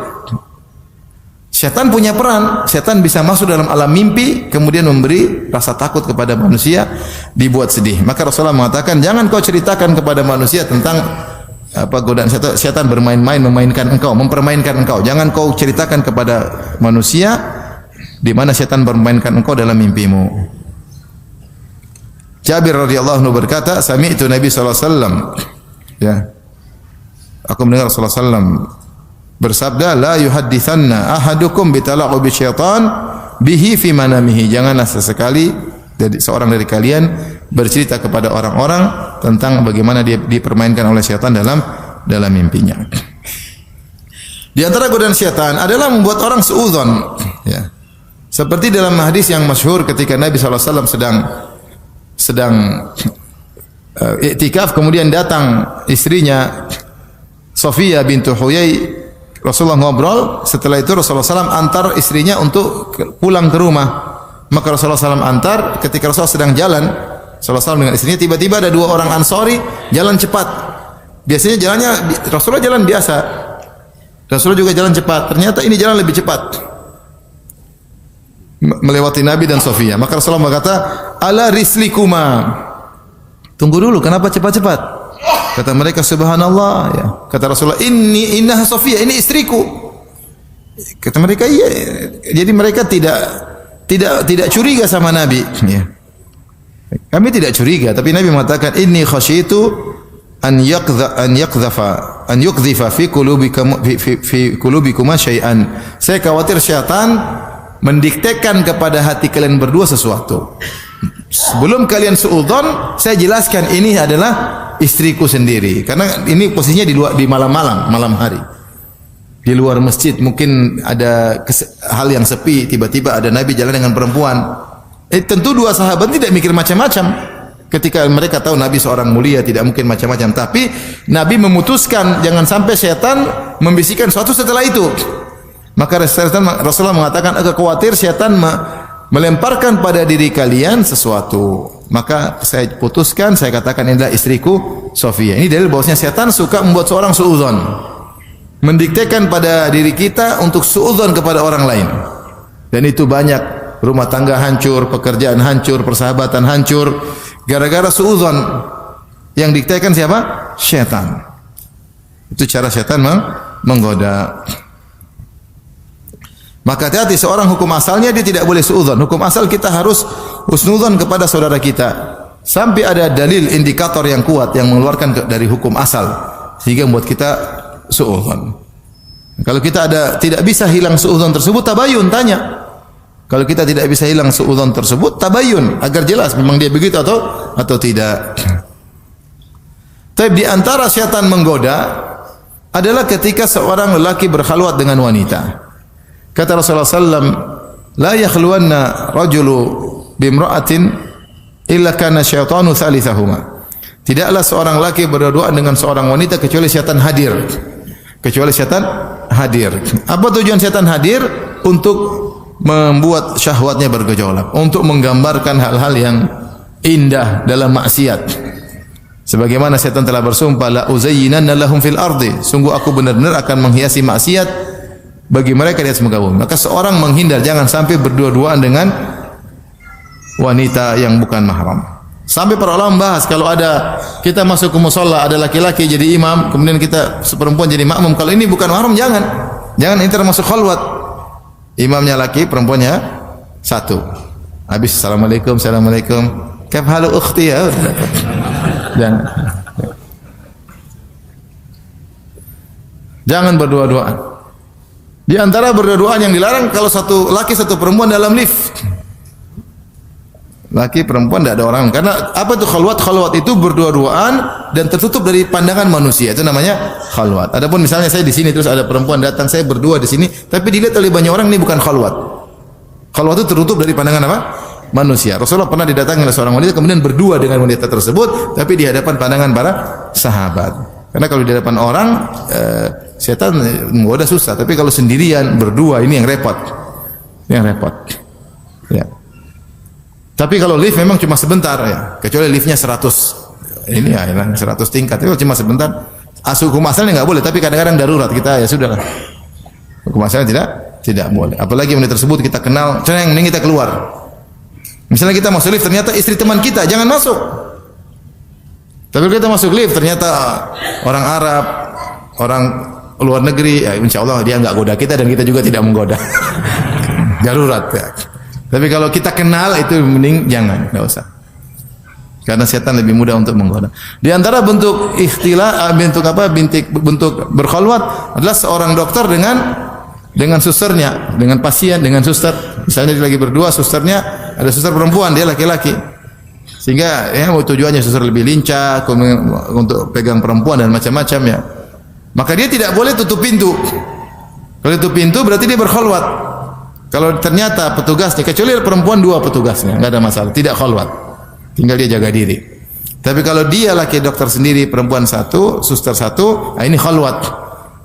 Syaitan punya peran. Syaitan bisa masuk dalam alam mimpi, kemudian memberi rasa takut kepada manusia, dibuat sedih. Maka Rasulullah mengatakan, jangan kau ceritakan kepada manusia tentang apa godaan syaitan bermain-main, memainkan engkau, mempermainkan engkau. Jangan kau ceritakan kepada manusia di mana syaitan bermainkan engkau dalam mimpimu. Jabir radhiyallahu anhu berkata, sami'tu Nabi sallallahu alaihi wasallam, ya, aku mendengar Rasulullah sallallahu bersabda, la yuhadditsanna ahadukum bitala'ubi syaitan bihi fi manamihi. Janganlah sesekali seorang dari kalian bercerita kepada orang-orang tentang bagaimana dia dipermainkan oleh syaitan dalam mimpinya. Di antara godaan syaitan adalah membuat orang suudzon, ya. Seperti dalam hadis yang masyhur ketika Nabi SAW sedang iktikaf, kemudian datang istrinya Sofia bintu Huyai, Rasulullah ngobrol, setelah itu Rasulullah SAW antar istrinya untuk pulang ke rumah. Maka Rasulullah SAW antar, ketika Rasulullah sedang jalan, Rasulullah SAW dengan istrinya, tiba-tiba ada dua orang Ansori jalan cepat. Biasanya jalannya, Rasulullah jalan biasa, Rasulullah juga jalan cepat, ternyata ini jalan lebih cepat, melewati Nabi dan Sofia. Maka Rasulullah berkata, ala rislikuma, tunggu dulu, kenapa cepat-cepat? Kata mereka, subhanallah, ya. Kata Rasulullah, innaha Sofia, ini istriku. Kata mereka, iya. Jadi mereka tidak curiga sama Nabi, ya. Kami tidak curiga, tapi Nabi mengatakan, inni khasyitu an yukdhifa fi qulubikuma syai'an. Saya khawatir syaitan mendiktekan kepada hati kalian berdua sesuatu. Sebelum kalian suudzon, saya jelaskan ini adalah istriku sendiri, karena ini posisinya di malam hari, di luar masjid. Mungkin ada hal yang sepi, tiba-tiba ada Nabi jalan dengan perempuan. Tentu dua sahabat tidak mikir macam-macam. Ketika mereka tahu Nabi seorang mulia, tidak mungkin macam-macam. Tapi Nabi memutuskan jangan sampai syaitan membisikkan sesuatu setelah itu. Maka Rasulullah mengatakan, agak khawatir syaitan melemparkan pada diri kalian sesuatu. Maka saya putuskan, saya katakan inilah istriku Sofia. Ini dalil bahwasanya setan suka membuat seorang suudzon, mendiktekan pada diri kita untuk suudzon kepada orang lain. Dan itu banyak, rumah tangga hancur, pekerjaan hancur, persahabatan hancur gara-gara suudzon. Yang diktekan siapa? Setan. Itu cara setan menggoda. Maka hati-hati, seorang hukum asalnya dia tidak boleh suudzon. Hukum asal kita harus husnudzon kepada saudara kita sampai ada dalil indikator yang kuat yang mengeluarkan dari hukum asal sehingga membuat kita suudzon. Kalau kita tidak bisa hilang suudzon tersebut, tabayun, tanya. Kalau kita tidak bisa hilang suudzon tersebut, tabayun agar jelas memang dia begitu atau tidak. Tapi di antara syaitan menggoda adalah ketika seorang lelaki berkhalwat dengan wanita. Kata Rasulullah SAW, la yakhluwanna rajulu bimra'atin illa kana syaitanu thalithahuma. Tidaklah seorang laki berduaan dengan seorang wanita kecuali syaitan hadir. Kecuali syaitan hadir. Apa tujuan syaitan hadir? Untuk membuat syahwatnya bergejolak, untuk menggambarkan hal-hal yang indah dalam maksiat. Sebagaimana syaitan telah bersumpah, la uzayyinanna lahum fil ardi, sungguh aku benar-benar akan menghiasi maksiat bagi mereka di atas muka bumi. Maka seorang menghindar, jangan sampai berdua-duaan dengan wanita yang bukan mahram. Sampai para ulama bahas, kalau ada kita masuk ke musholla, ada laki-laki jadi imam, kemudian kita seperempuan jadi makmum, kalau ini bukan mahram, jangan ini termasuk khalwat. Imamnya laki, perempuannya satu. Habis assalamualaikum, kaf halu ukhti, ya. Jangan berdua-duaan. Di antara berdua-duaan yang dilarang, kalau satu laki satu perempuan dalam lift. Laki perempuan tidak ada orang. Karena apa itu khalwat? Khalwat itu berdua-duaan dan tertutup dari pandangan manusia. Itu namanya khalwat. Adapun misalnya saya di sini terus ada perempuan datang, saya berdua di sini, tapi dilihat oleh banyak orang, ini bukan khalwat. Khalwat itu tertutup dari pandangan apa? Manusia. Rasulullah pernah didatangi oleh seorang wanita, kemudian berdua dengan wanita tersebut, tapi di hadapan pandangan para sahabat. Karena kalau di hadapan orang, setan menggoda susah, tapi kalau sendirian berdua ini yang repot. Ya. Tapi kalau lift memang cuma sebentar, ya. Kecuali liftnya 100. Ini ya 100 tingkat. Itu cuma sebentar. Hukum asalnya nggak boleh, tapi kadang-kadang darurat kita ya sudahlah. Hukum asalnya tidak boleh. Apalagi wanita tersebut kita kenal, mending kita keluar. Misalnya kita masuk lift, ternyata istri teman kita, jangan masuk. Tapi kita masuk lift, ternyata orang Arab, orang luar negeri, ya insya Allah dia nggak goda kita dan kita juga tidak menggoda. Darurat ya. Tapi kalau kita kenal itu mending jangan, nggak usah. Karena setan lebih mudah untuk menggoda. Di antara bentuk ikhtilah, bentuk berkhalwat adalah seorang dokter dengan susternya, dengan pasien, dengan suster. Misalnya dia lagi berdua, susternya ada suster perempuan, dia laki-laki. Sehingga ya tujuannya susur lebih lincah, untuk pegang perempuan dan macam-macam ya. Maka dia tidak boleh tutup pintu. Kalau tutup pintu berarti dia berkhalwat. Kalau ternyata petugasnya, kecuali perempuan 2 petugasnya, enggak ada masalah, tidak khalwat. Tinggal dia jaga diri. Tapi kalau dia laki dokter sendiri, perempuan 1, suster 1, nah ini khalwat.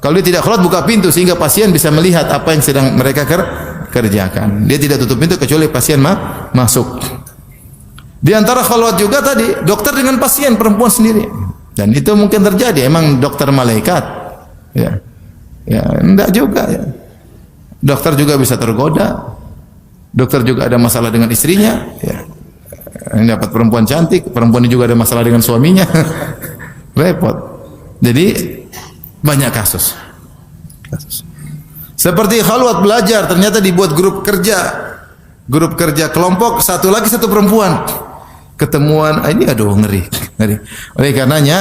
Kalau dia tidak khalwat, buka pintu sehingga pasien bisa melihat apa yang sedang mereka kerjakan. Dia tidak tutup pintu kecuali pasien masuk. Di antara khalwat juga tadi dokter dengan pasien perempuan sendiri. Dan itu mungkin terjadi, emang dokter malaikat. Ya. Ya, enggak juga ya. Dokter juga bisa tergoda. Dokter juga ada masalah dengan istrinya, ya. Ini dapat perempuan cantik, perempuan ini juga ada masalah dengan suaminya. Repot. Jadi banyak kasus. Seperti khalwat belajar, ternyata dibuat grup kerja. Grup kerja kelompok, satu lagi satu perempuan. Ketemuan, ini aduh ngeri. Oleh karenanya,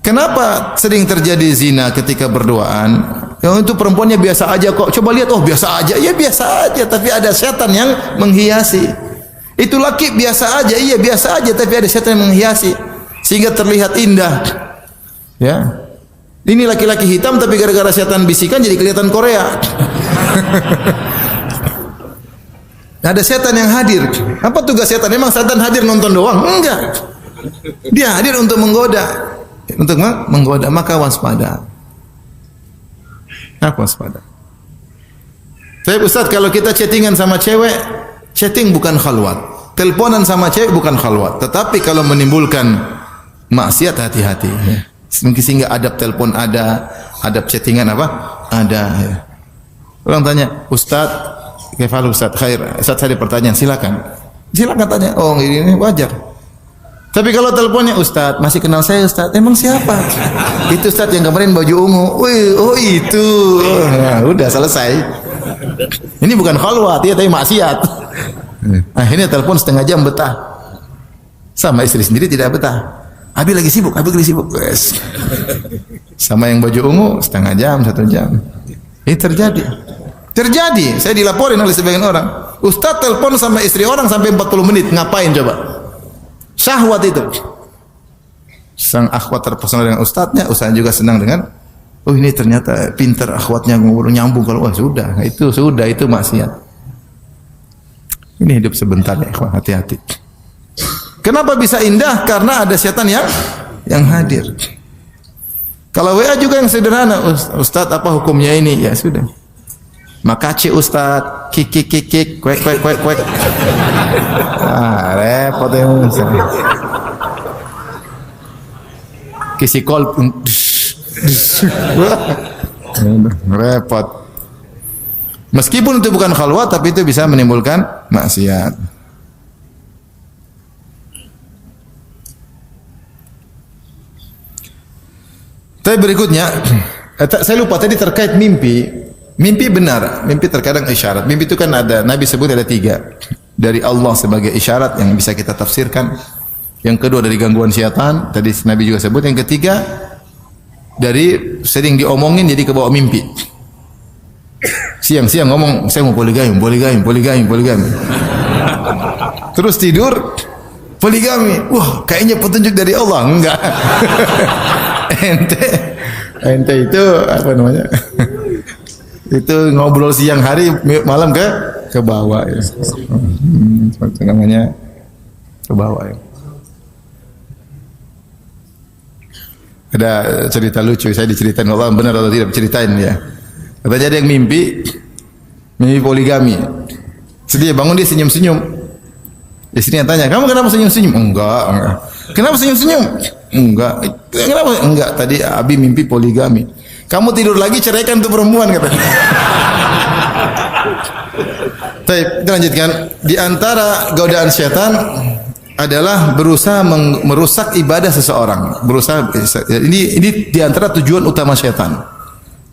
kenapa sering terjadi zina ketika berduaan? Yang itu perempuannya biasa aja kok. Coba lihat, oh biasa aja. Ya biasa aja, tapi ada setan yang menghiasi. Itu laki biasa aja, iya biasa aja, tapi ada setan yang menghiasi sehingga terlihat indah. Ya. Ini laki-laki hitam tapi gara-gara setan bisikan jadi kelihatan Korea. Ada setan yang hadir. Apa tugas setan? Memang setan hadir nonton doang? Enggak. Dia hadir untuk menggoda. Untuk menggoda, maka waspada. Aku waspada. Tapi Ustaz, kalau kita chattingan sama cewek, chatting bukan khalwat. Teleponan sama cewek bukan khalwat. Tetapi kalau menimbulkan maksiat, hati-hati. Ya. Mungkin sehingga adab telepon ada, adab chattingan apa? Ada. Ya. Orang tanya, Ustaz, kefal Ustaz, khair. Ustaz saya ada pertanyaan, silakan. Silakan tanya. Oh, ini wajar. Tapi kalau teleponnya, Ustaz, masih kenal saya Ustaz? Emang siapa? Itu Ustaz yang kemarin baju ungu. Wih, oh itu. Nah, udah selesai. Ini bukan khalwat, ya, tapi maksiat. Akhirnya telepon setengah jam betah. Sama istri sendiri tidak betah. Abi lagi sibuk, Yes. Sama yang baju ungu setengah jam, 1 jam. Ini terjadi. Saya dilaporin oleh sebagian orang. Ustaz telepon sama istri orang sampai 40 menit. Ngapain coba? Syahwat itu. Sang akhwat terpesona dengan ustadznya, ustadznya juga senang dengan, oh ini ternyata pintar akhwatnya ngobrol nyambung. Kalau wah sudah, itu maksiat. Ini hidup sebentar ya, ikhwan, hati-hati. Kenapa bisa indah? Karena ada setan yang hadir. Kalau WA juga yang sederhana, Ustaz apa hukumnya ini? Ya sudah. Makasih Ustaz, kik, kwek. Repot ya. Kisi call. Repot. Meskipun itu bukan khalwat, tapi itu bisa menimbulkan maksiat. Tapi berikutnya, saya lupa tadi terkait mimpi. Mimpi benar, mimpi terkadang isyarat. Mimpi itu kan ada, Nabi sebut ada 3. Dari Allah sebagai isyarat yang bisa kita tafsirkan. Yang kedua dari gangguan syaitan, tadi Nabi juga sebut. Yang ketiga, dari sering diomongin jadi kebawa mimpi. Siang-siang ngomong, saya mau poligami. Terus tidur, poligami. Wah, kayaknya petunjuk dari Allah. Enggak. Ente itu apa namanya? Itu ngobrol siang hari, malam ke bawah ya. Itu namanya ke bawah ya. Ada cerita lucu, saya diceritain, Allah benar atau tidak ceritain ya. Katanya ada yang mimpi poligami. Sedih bangun dia senyum-senyum. Istrinya tanya, kamu kenapa senyum-senyum? Enggak. Kenapa senyum-senyum? Enggak. Kenapa? Enggak. Tadi Abi mimpi poligami. Kamu tidur lagi ceraikan tuh perempuan katanya. Baik, kita lanjutkan. Di antara godaan syaitan adalah berusaha merusak ibadah seseorang. Ini di antara tujuan utama syaitan.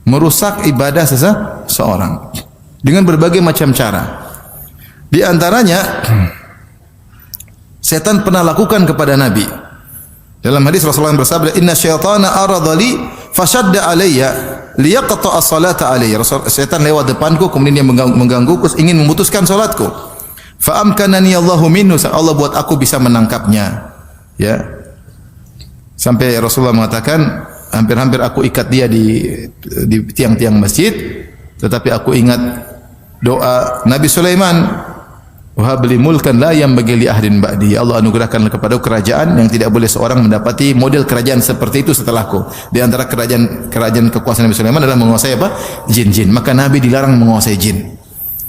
Merusak ibadah seseorang dengan berbagai macam cara. Di antaranya setan pernah lakukan kepada Nabi. Dalam hadis Rasulullah bersabda, "Inna syaitana arada li fashadda alayya liyaqta'a as-salata alayya." Setan lewat depanku kemudian dia menggangguku ingin memutuskan salatku. Fa amkanani Allahu minhu, Allah buat aku bisa menangkapnya. Ya. Sampai Rasulullah mengatakan, hampir-hampir aku ikat dia di tiang-tiang masjid, tetapi aku ingat doa Nabi Sulaiman, wa habli mulkan la yanbaghi li ahadin ba'di. Allah anugerahkan kepada kerajaan yang tidak boleh seorang mendapati model kerajaan seperti itu setelahku. Di antara kerajaan kekuasaan Nabi Sulaiman adalah menguasai apa? Jin-jin. Maka Nabi dilarang menguasai jin.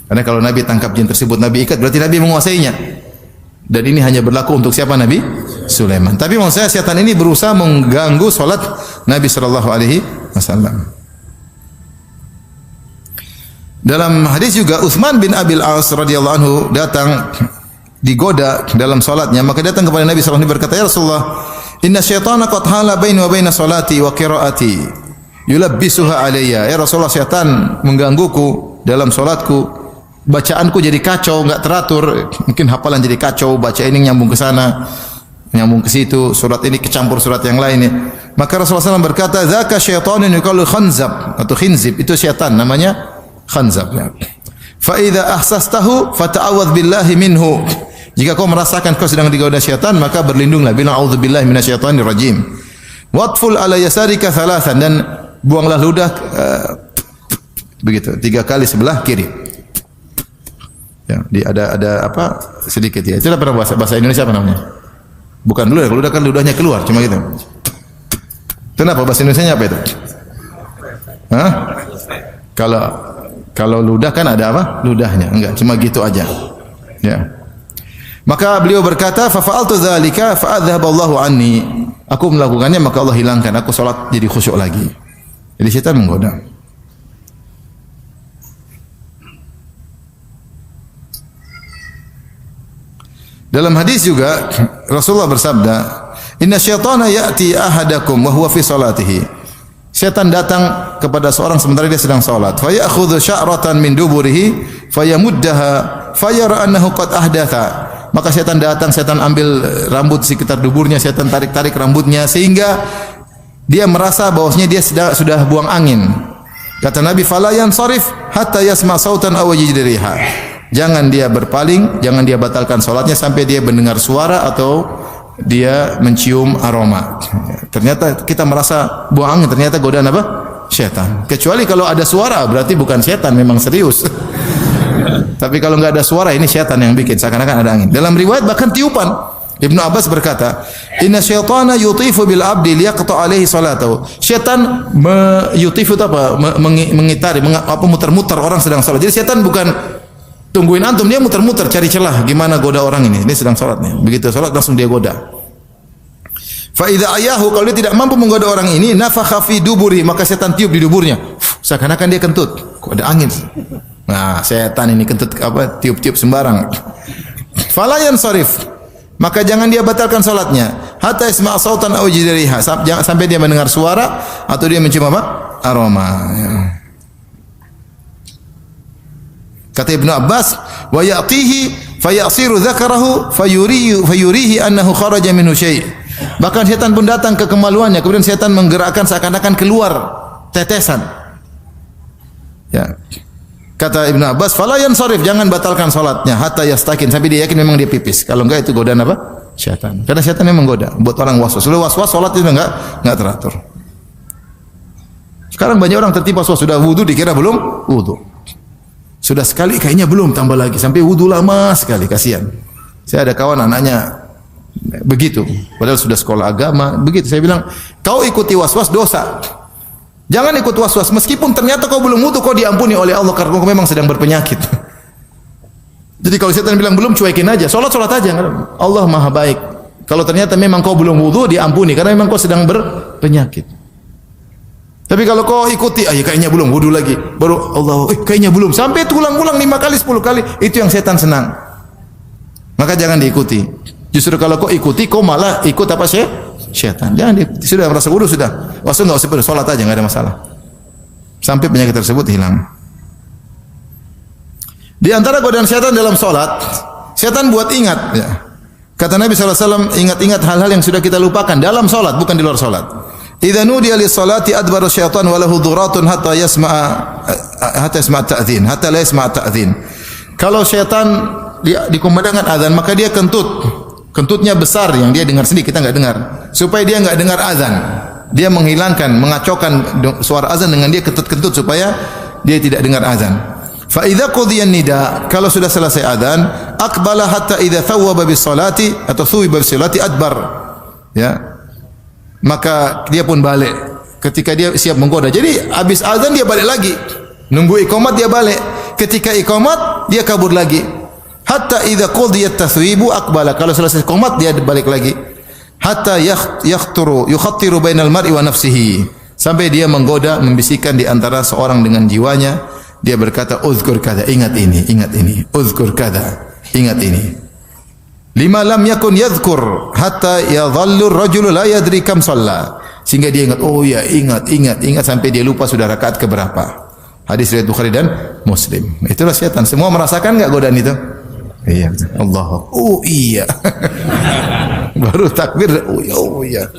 Karena kalau Nabi tangkap jin tersebut, Nabi ikat, berarti Nabi menguasainya. Dan ini hanya berlaku untuk siapa? Nabi Sulaiman. Tapi maksud saya, setan ini berusaha mengganggu salat Nabi sallallahu alaihi wasallam. Dalam hadis juga Utsman bin Abil As radhiyallahu anhu datang digoda dalam salatnya, maka datang kepada Nabi sallallahu alaihi wasallam berkata, "Ya Rasulullah, inna syaitana qad hala baini wa baina salati wa qiraati yulabbisuha alayya." Ya Rasulullah, syaitan menggangguku dalam salatku, bacaanku jadi kacau, enggak teratur, mungkin hafalan jadi kacau, baca ini nyambung ke sana, nyambung ke situ, surat ini kecampur surat yang lain. Maka Rasulullah SAW berkata, "Dzaka syaitanun yuqalu khanzab," atau khinzib, itu syaitan namanya khanzab. Ya. Fa idza ahsastahu fata'awadz billahi minhu. Jika kau merasakan kau sedang digoda syaitan, maka berlindunglah, bilang a'udzubillahi minasyaitonir rajim. Watful ala yasarika thalathan, dan buanglah ludah begitu 3 kali sebelah kiri. Ya, ada apa sedikit ya. Itulah bahasa Indonesia apa namanya? Bukan ludah, ludah kan ludahnya keluar, cuma gitu. Kenapa bahasa Indonesianya apa itu? Hah? Kalau ludah kan ada apa? Ludahnya. Enggak, cuma gitu aja. Ya. Maka beliau berkata, "Fa fa'altu dzalika fa adzhaballahu anni." Aku melakukannya, maka Allah hilangkan. Aku salat jadi khusyuk lagi. Jadi syaitan menggoda. Dalam hadis juga Rasulullah bersabda, "Inna syaitana ya'ti ahadakum wa huwa fi salatihi." Syaitan datang kepada seorang sementara dia sedang salat. Fa ya'khudhu sya'ratan min duburihi fayamuddaha fayara annahu qad ahdatha. Maka syaitan datang, syaitan ambil rambut sekitar duburnya, syaitan tarik-tarik rambutnya sehingga dia merasa bahwasanya dia sudah buang angin. Kata Nabi, "Fala yansarif hatta yasma' sautan aw yajid riha." Jangan dia berpaling, jangan dia batalkan salatnya sampai dia mendengar suara atau dia mencium aroma. Ternyata kita merasa buang angin, ternyata godaan apa? Syaitan. Kecuali kalau ada suara, berarti bukan syaitan, memang serius. Tapi kalau enggak ada suara, ini syaitan yang bikin, seakan-akan ada angin. Dalam riwayat bahkan tiupan. Ibnu Abbas berkata, "Inna syaitana yutifu bil abdi liyaqta alaihi salatahu." Syaitan yutifu apa? Mengitari, muter-muter orang sedang salat. Jadi syaitan bukan tungguin antum, dia muter-muter cari celah gimana goda orang ini. Dia sedang salat nih. Begitu salat langsung dia goda. Fa idza ayahu, kalau dia tidak mampu menggoda orang ini, nafakha fi duburi, maka setan tiup di duburnya. Seakan-akan dia kentut. Kok ada angin? Nah, setan ini kentut apa? Tiup-tiup sembarang. Fala yansarif, maka jangan dia batalkan salatnya. Hatta isma' sautan aw jidriha, sampai dia mendengar suara atau dia mencium apa? Aroma. Ya. Kata Ibnu Abbas, "Wa ya'tihi fayasiru dzakarahu fayurihi annahu kharaja minhu syai'." Bahkan setan pun datang ke kemaluannya, kemudian setan menggerakkan seakan-akan keluar tetesan. Ya. Kata Ibnu Abbas, "Fala yansarif, jangan batalkan salatnya hatta yastakin," sampai dia yakin memang dia pipis. Kalau enggak itu godaan apa? Syaitan. Karena syaitan memang goda, buat orang waswas. Sudah waswas salat itu enggak teratur. Sekarang banyak orang tertipu waswas, sudah wudu dikira belum wudu. Sudah sekali kayaknya belum, tambah lagi sampai wudu lama sekali, kasihan. Saya ada kawan anaknya begitu, padahal sudah sekolah agama begitu. Saya bilang, "Kau ikuti waswas dosa. Jangan ikut waswas meskipun ternyata kau belum wudu, kau diampuni oleh Allah karena kau memang sedang berpenyakit." Jadi kalau setan bilang belum, cuekin aja, salat aja. Allah Maha baik. Kalau ternyata memang kau belum wudu, diampuni karena memang kau sedang berpenyakit. Tapi kalau kau ikuti, kayaknya belum wudu lagi, baru Allah, kayaknya belum, sampai ulang-ulang 5 kali, 10 kali, itu yang setan senang. Maka jangan diikuti. Justru kalau kau ikuti, kau malah ikut apa syaitan. Jangan diikuti. Sudah merasa wudu sudah, wassu enggak usah berdoa, salat aja, enggak ada masalah. Sampai penyakit tersebut hilang. Di antara godaan syaitan dalam salat, syaitan buat ingat. Ya. Kata Nabi SAW, ingat-ingat hal-hal yang sudah kita lupakan dalam salat, bukan di luar salat. Idza nudiya lis-salati adbara syaitan wa lahu dhuratun hatta yasma'a ta'dzin, hatta la yasma'a ta'dzin. Kalau syaitan dia dikumandangkan azan, maka dia kentut. Kentutnya besar yang dia dengar sendiri, kita enggak dengar. Supaya dia enggak dengar azan. Dia menghilangkan, mengacaukan suara azan dengan dia kentut-kentut supaya dia tidak dengar azan. Fa idza qudiya nida, kalau sudah selesai azan, aqbala hatta idza thawwaba bis salati atau thuwiba bis salati adbar. Ya. Maka dia pun balik ketika dia siap menggoda. Jadi habis azan dia balik lagi. Nunggu iqamat dia balik. Ketika iqamat dia kabur lagi. Hatta idza qudiyat tathwibu aqbala, kalau selesai iqamat dia balik lagi. Hatta yukhattiru bainal mar'i wa nafsihi, sampai dia menggoda, membisikkan di antara seorang dengan jiwanya. Dia berkata, uzkur kada, ingat ini, uzkur kada, ingat ini. Lima lam yakun yadhkur hatta yadhallu ar-rajulu la yadri kam shalla, sehingga dia ingat, oh ya, ingat sampai dia lupa sudah rakaat ke berapa. Hadis riwayat Bukhari dan Muslim. Itulah syaitan. Semua merasakan enggak godaan itu? Iya, Allah. Oh iya. Baru takbir, oh iya.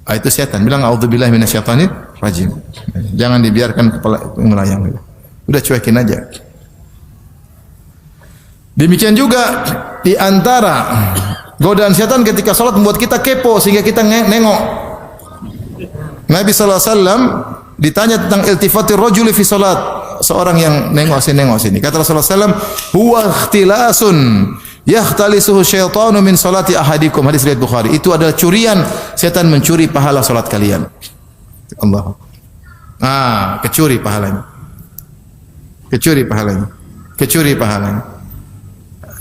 Itu setan. Bilang a'udzubillahi minasyaitonir rajim. Jangan dibiarkan kepala melayang. Udah cuekin aja. Demikian juga di antara godaan setan ketika salat membuat kita kepo sehingga kita nengok. Nabi sallallahu alaihi wasallam ditanya tentang iltifatir rajuli fi salat. Seorang yang nengok sini. Kata Rasulullah SAW, huwa ikhtilasun yakhtalisuhu syaitanu min salati ahadikum. Hadis riwayat Bukhari. Itu adalah curian, setan mencuri pahala salat kalian. Allah. Kecuri pahalanya.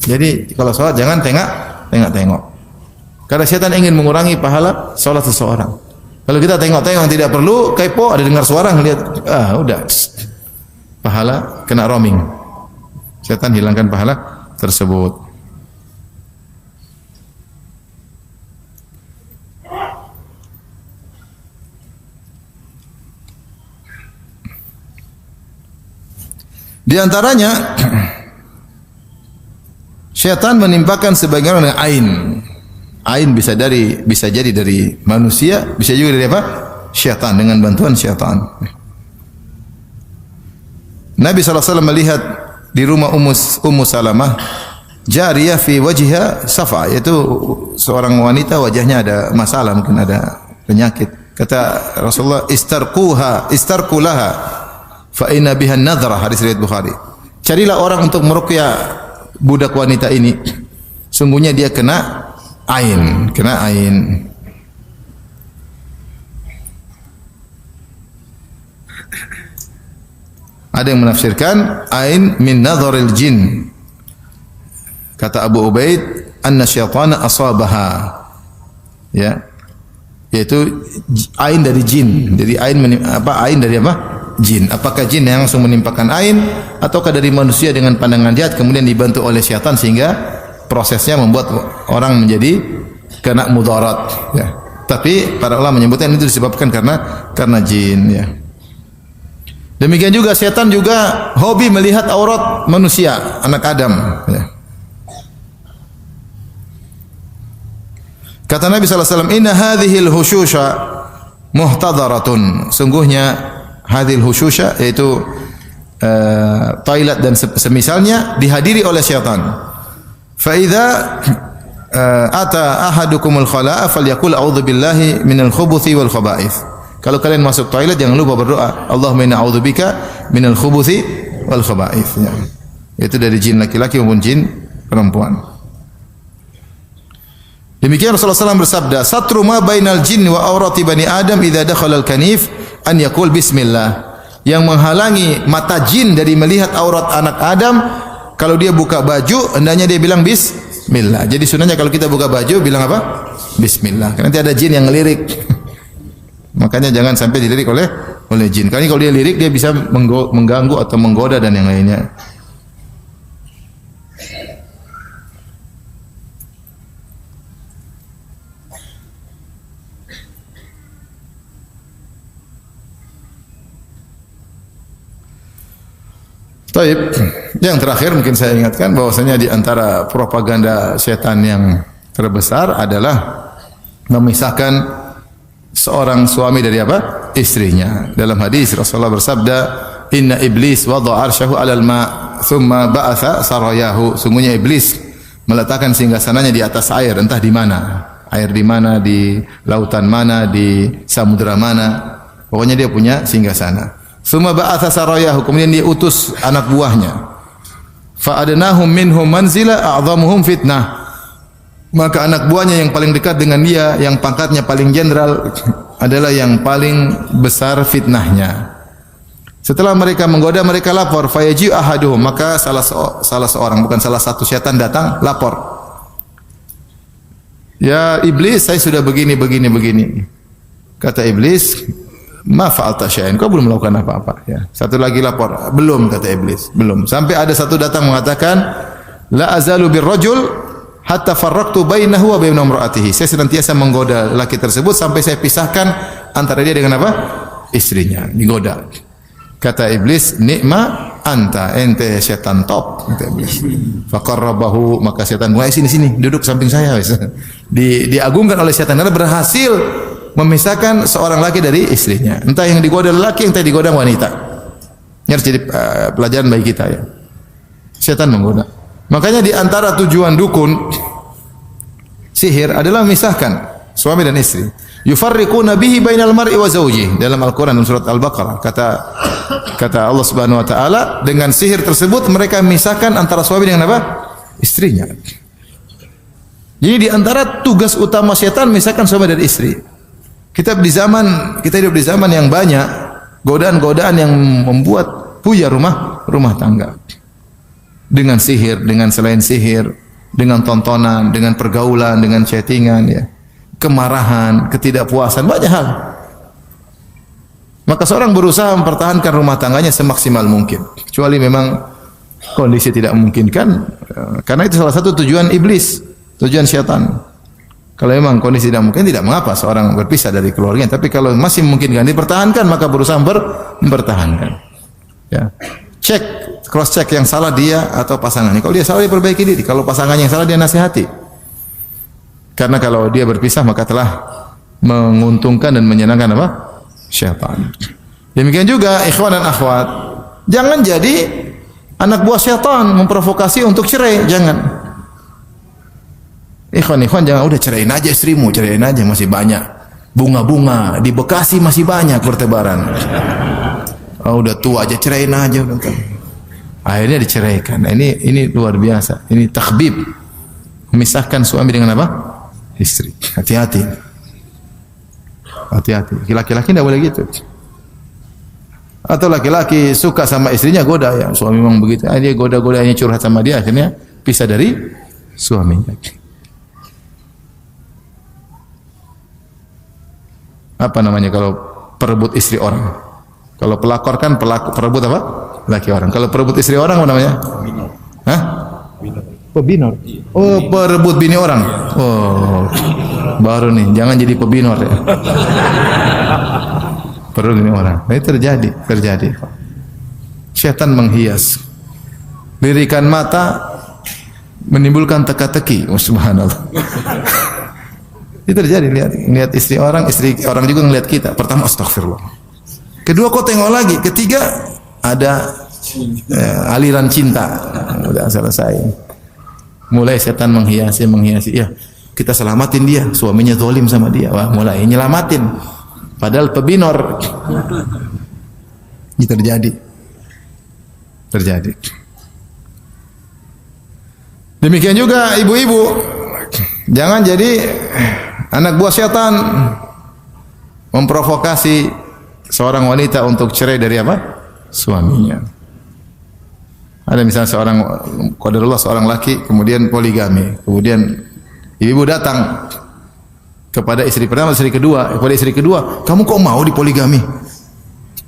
Jadi kalau salat jangan tengok. Karena setan ingin mengurangi pahala salat seseorang. Kalau kita tengok-tengok tidak perlu, kepo, ada dengar suara ngelihat, udah. Pahala kena roaming. Setan hilangkan pahala tersebut. Di antaranya setan menimpakan sebagian dengan ain. Ain bisa jadi dari manusia, bisa juga dari apa? Syaitan, dengan bantuan syaitan. Nabi SAW melihat di rumah Ummu Salamah jariyah fi wajhiha safa, yaitu seorang wanita wajahnya ada masalah, mungkin ada penyakit. Kata Rasulullah, istarqu laha fa inna biha nadhra. Hadis riwayat Bukhari. Carilah orang untuk meruqyah budak wanita ini. Sungguhnya dia kena ain. Ada yang menafsirkan ain min nadharil jin. Kata Abu Ubaid, anna syaitana asabaha. Ya. Yaitu ain dari jin. Jadi ain dari apa? Jin. Apakah jin yang langsung menimpakan ain ataukah dari manusia dengan pandangan jahat kemudian dibantu oleh syaitan sehingga prosesnya membuat orang menjadi kena mudarat, ya. Tapi para ulama menyebutkan itu disebabkan karena jin, ya. Demikian juga setan juga hobi melihat aurat manusia, anak Adam. Ya. Kata Nabi SAW, inna hadhil hushusha muhtadaratun. Sungguhnya hadhil hushusha, yaitu toilet dan semisalnya, dihadiri oleh syaitan. Fa idza ata ahadukumul khala'a falyaqul a'udzu billahi minal khubuthi wal khaba'ith. Kalau kalian masuk toilet jangan lupa berdoa, Allahumma inna a'udzubika minal khubuthi wal khaba'ith. Ya. Itu dari jin laki-laki maupun jin perempuan. Demikian Rasulullah SAW bersabda, satru ma bainal jin wa aurati bani Adam idza dakhala al-kanif an yaqul bismillah. Yang menghalangi mata jin dari melihat aurat anak Adam, kalau dia buka baju hendaknya dia bilang bismillah. Jadi sunahnya kalau kita buka baju bilang apa? Bismillah. Karena nanti ada jin yang ngelirik. Makanya jangan sampai dilirik oleh jin. Karena kalau dia lirik dia bisa mengganggu atau menggoda dan yang lainnya. Taib. Yang terakhir mungkin saya ingatkan bahwasanya di antara propaganda setan yang terbesar adalah memisahkan seorang suami dari apa? Istrinya. Dalam hadis Rasulullah bersabda, "Inna iblis wada'a arsyahu 'alal ma'." thumma ba'atha sarayahu. Sungguhnya iblis meletakkan singgasananya di atas air, entah di mana. Air di mana, di lautan mana, di samudera mana. Pokoknya dia punya singgasana. Thumma ba'atha sarayahu. Kemudian dia utus anak buahnya. Fa adnahum minhum manzila a'dhamuhum fitnah. Maka anak buahnya yang paling dekat dengan dia, yang pangkatnya paling jenderal adalah yang paling besar fitnahnya. Setelah mereka menggoda, mereka lapor. Fayaji ahaduhum, maka salah seorang, bukan salah satu setan datang lapor. Ya iblis, saya sudah begini. Kata iblis, ma fa'alta syai'an, kau belum melakukan apa-apa. Ya. Satu lagi lapor, belum, kata iblis, belum. Sampai ada satu datang mengatakan, la azalu birrajul hatta farraqtu bainahu wa baina imra'atihi. Saya senantiasa menggoda laki tersebut sampai saya pisahkan antara dia dengan apa? Istrinya, digoda. Kata iblis, nikma anta, ente setan top, kata iblis. Faqarrabahu, maka setan mulai sini, duduk samping saya. Diagungkan oleh setan karena berhasil memisahkan seorang laki dari istrinya. Entah yang digoda laki, entah digoda wanita. Ini harus jadi pelajaran bagi kita ya. Setan menggoda. Makanya di antara tujuan dukun sihir adalah memisahkan suami dan istri. Yufarriquna bihi bainal mar'i wa zawjihi. Dalam Al-Qur'an dalam surat Al-Baqarah kata Allah Subhanahu wa taala, dengan sihir tersebut mereka memisahkan antara suami dengan apa? Istrinya. Jadi di antara tugas utama setan memisahkan suami dan istri. Kita hidup di zaman yang banyak godaan-godaan yang membuat buyar rumah tangga. Dengan sihir, dengan selain sihir, dengan tontonan, dengan pergaulan, dengan chattingan, ya, kemarahan, ketidakpuasan, banyak hal. Maka seorang berusaha mempertahankan rumah tangganya semaksimal mungkin, kecuali memang kondisi tidak memungkinkan, karena itu salah satu tujuan iblis, tujuan syaitan. Kalau memang kondisi tidak mungkin, tidak mengapa seorang berpisah dari keluarganya. Tapi kalau masih memungkinkan dipertahankan, maka berusaha mempertahankan. Ya. Cross check yang salah dia atau pasangannya. Kalau dia salah, dia perbaiki diri. Kalau pasangannya yang salah, dia nasihati. Karena kalau dia berpisah, maka telah menguntungkan dan menyenangkan apa? Syaitan. Demikian juga ikhwan dan akhwat, jangan jadi anak buah syaitan memprovokasi untuk cerai. Jangan. Ikhwan jangan udah ceraiin aja istrimu, ceraiin aja, masih banyak bunga-bunga di Bekasi, masih banyak bertebaran. Oh, udah tua aja, ceraiin aja udah. Akhirnya diceraikan. Nah, ini luar biasa. Ini takhbib. Memisahkan suami dengan apa? Istri. Hati-hati. Laki-laki tidak boleh gitu. Atau laki-laki suka sama istrinya, goda ya. Suami memang begitu. Dia goda-godanya, curhat sama dia, akhirnya pisah dari suaminya. Apa namanya kalau perebut istri orang? Kalau pelakor kan perebut apa? Laki orang. Kalau perebut istri orang apa namanya? Binor. Hah? Pebinor. Oh, perebut bini orang. Oh, baru nih. Jangan jadi pebinor ya. Perebut bini orang. Nah, itu terjadi. Syaitan menghias. Lirikan mata menimbulkan teka-teki. Oh, subhanallah. Itu terjadi. Lihat istri orang juga ngelihat kita. Pertama, astagfirullah. Kedua, kau tengok lagi. Ketiga, ada aliran cinta. Udah selesai. Mulai setan menghiasi. Ya, kita selamatin dia. Suaminya zalim sama dia. Wah, mulai nyelamatin. Padahal pebinor. Ini terjadi. Demikian juga ibu-ibu. Jangan jadi anak buah setan memprovokasi seorang wanita untuk cerai dari apa? Suaminya. Ada misalnya seorang laki kemudian poligami. Kemudian ibu datang kepada istri pertama, kepada istri kedua, kamu kok mau dipoligami?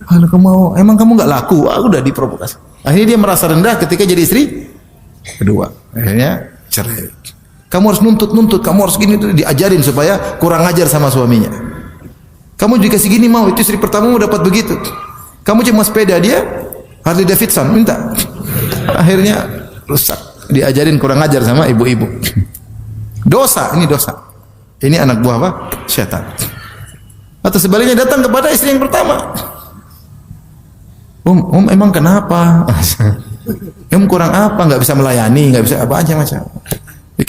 Kalau kamu mau, emang kamu enggak laku? Udah diprovokasi. Akhirnya dia merasa rendah ketika jadi istri kedua. Akhirnya cerai. Kamu harus nuntut, kamu harus gini, diajarin supaya kurang ajar sama suaminya. Kamu dikasih gini mau, itu istri pertamamu dapat begitu. Kamu cuma sepeda, dia Harley Davidson minta. Akhirnya rusak. Diajarin kurang ajar sama ibu-ibu. Dosa. Ini anak buah apa? Syaitan. Atau sebaliknya datang kepada istri yang pertama. Emang kenapa? Kamu kurang apa? Nggak bisa melayani, nggak bisa apa aja macam.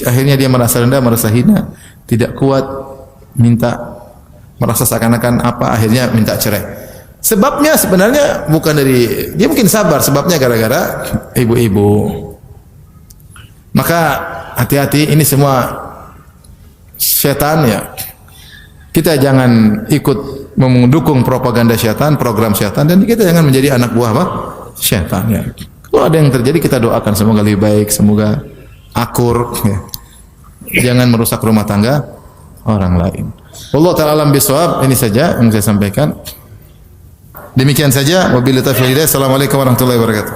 Akhirnya dia merasa rendah, merasa hina, tidak kuat, merasa seakan-akan apa, akhirnya minta cerai. Sebabnya sebenarnya bukan dari dia, mungkin sabar, sebabnya gara-gara ibu-ibu. Maka hati-hati, ini semua setan ya. Kita jangan ikut mendukung propaganda setan, program setan, dan kita jangan menjadi anak buah apa? Setan ya. Kalau ada yang terjadi kita doakan semoga lebih baik, semoga akur ya. Jangan merusak rumah tangga orang lain. Wallahu ta'ala alam bisawab. Ini saja yang saya sampaikan. Demikian saja, wabillahi taufiq. Assalamualaikum warahmatullahi wabarakatuh.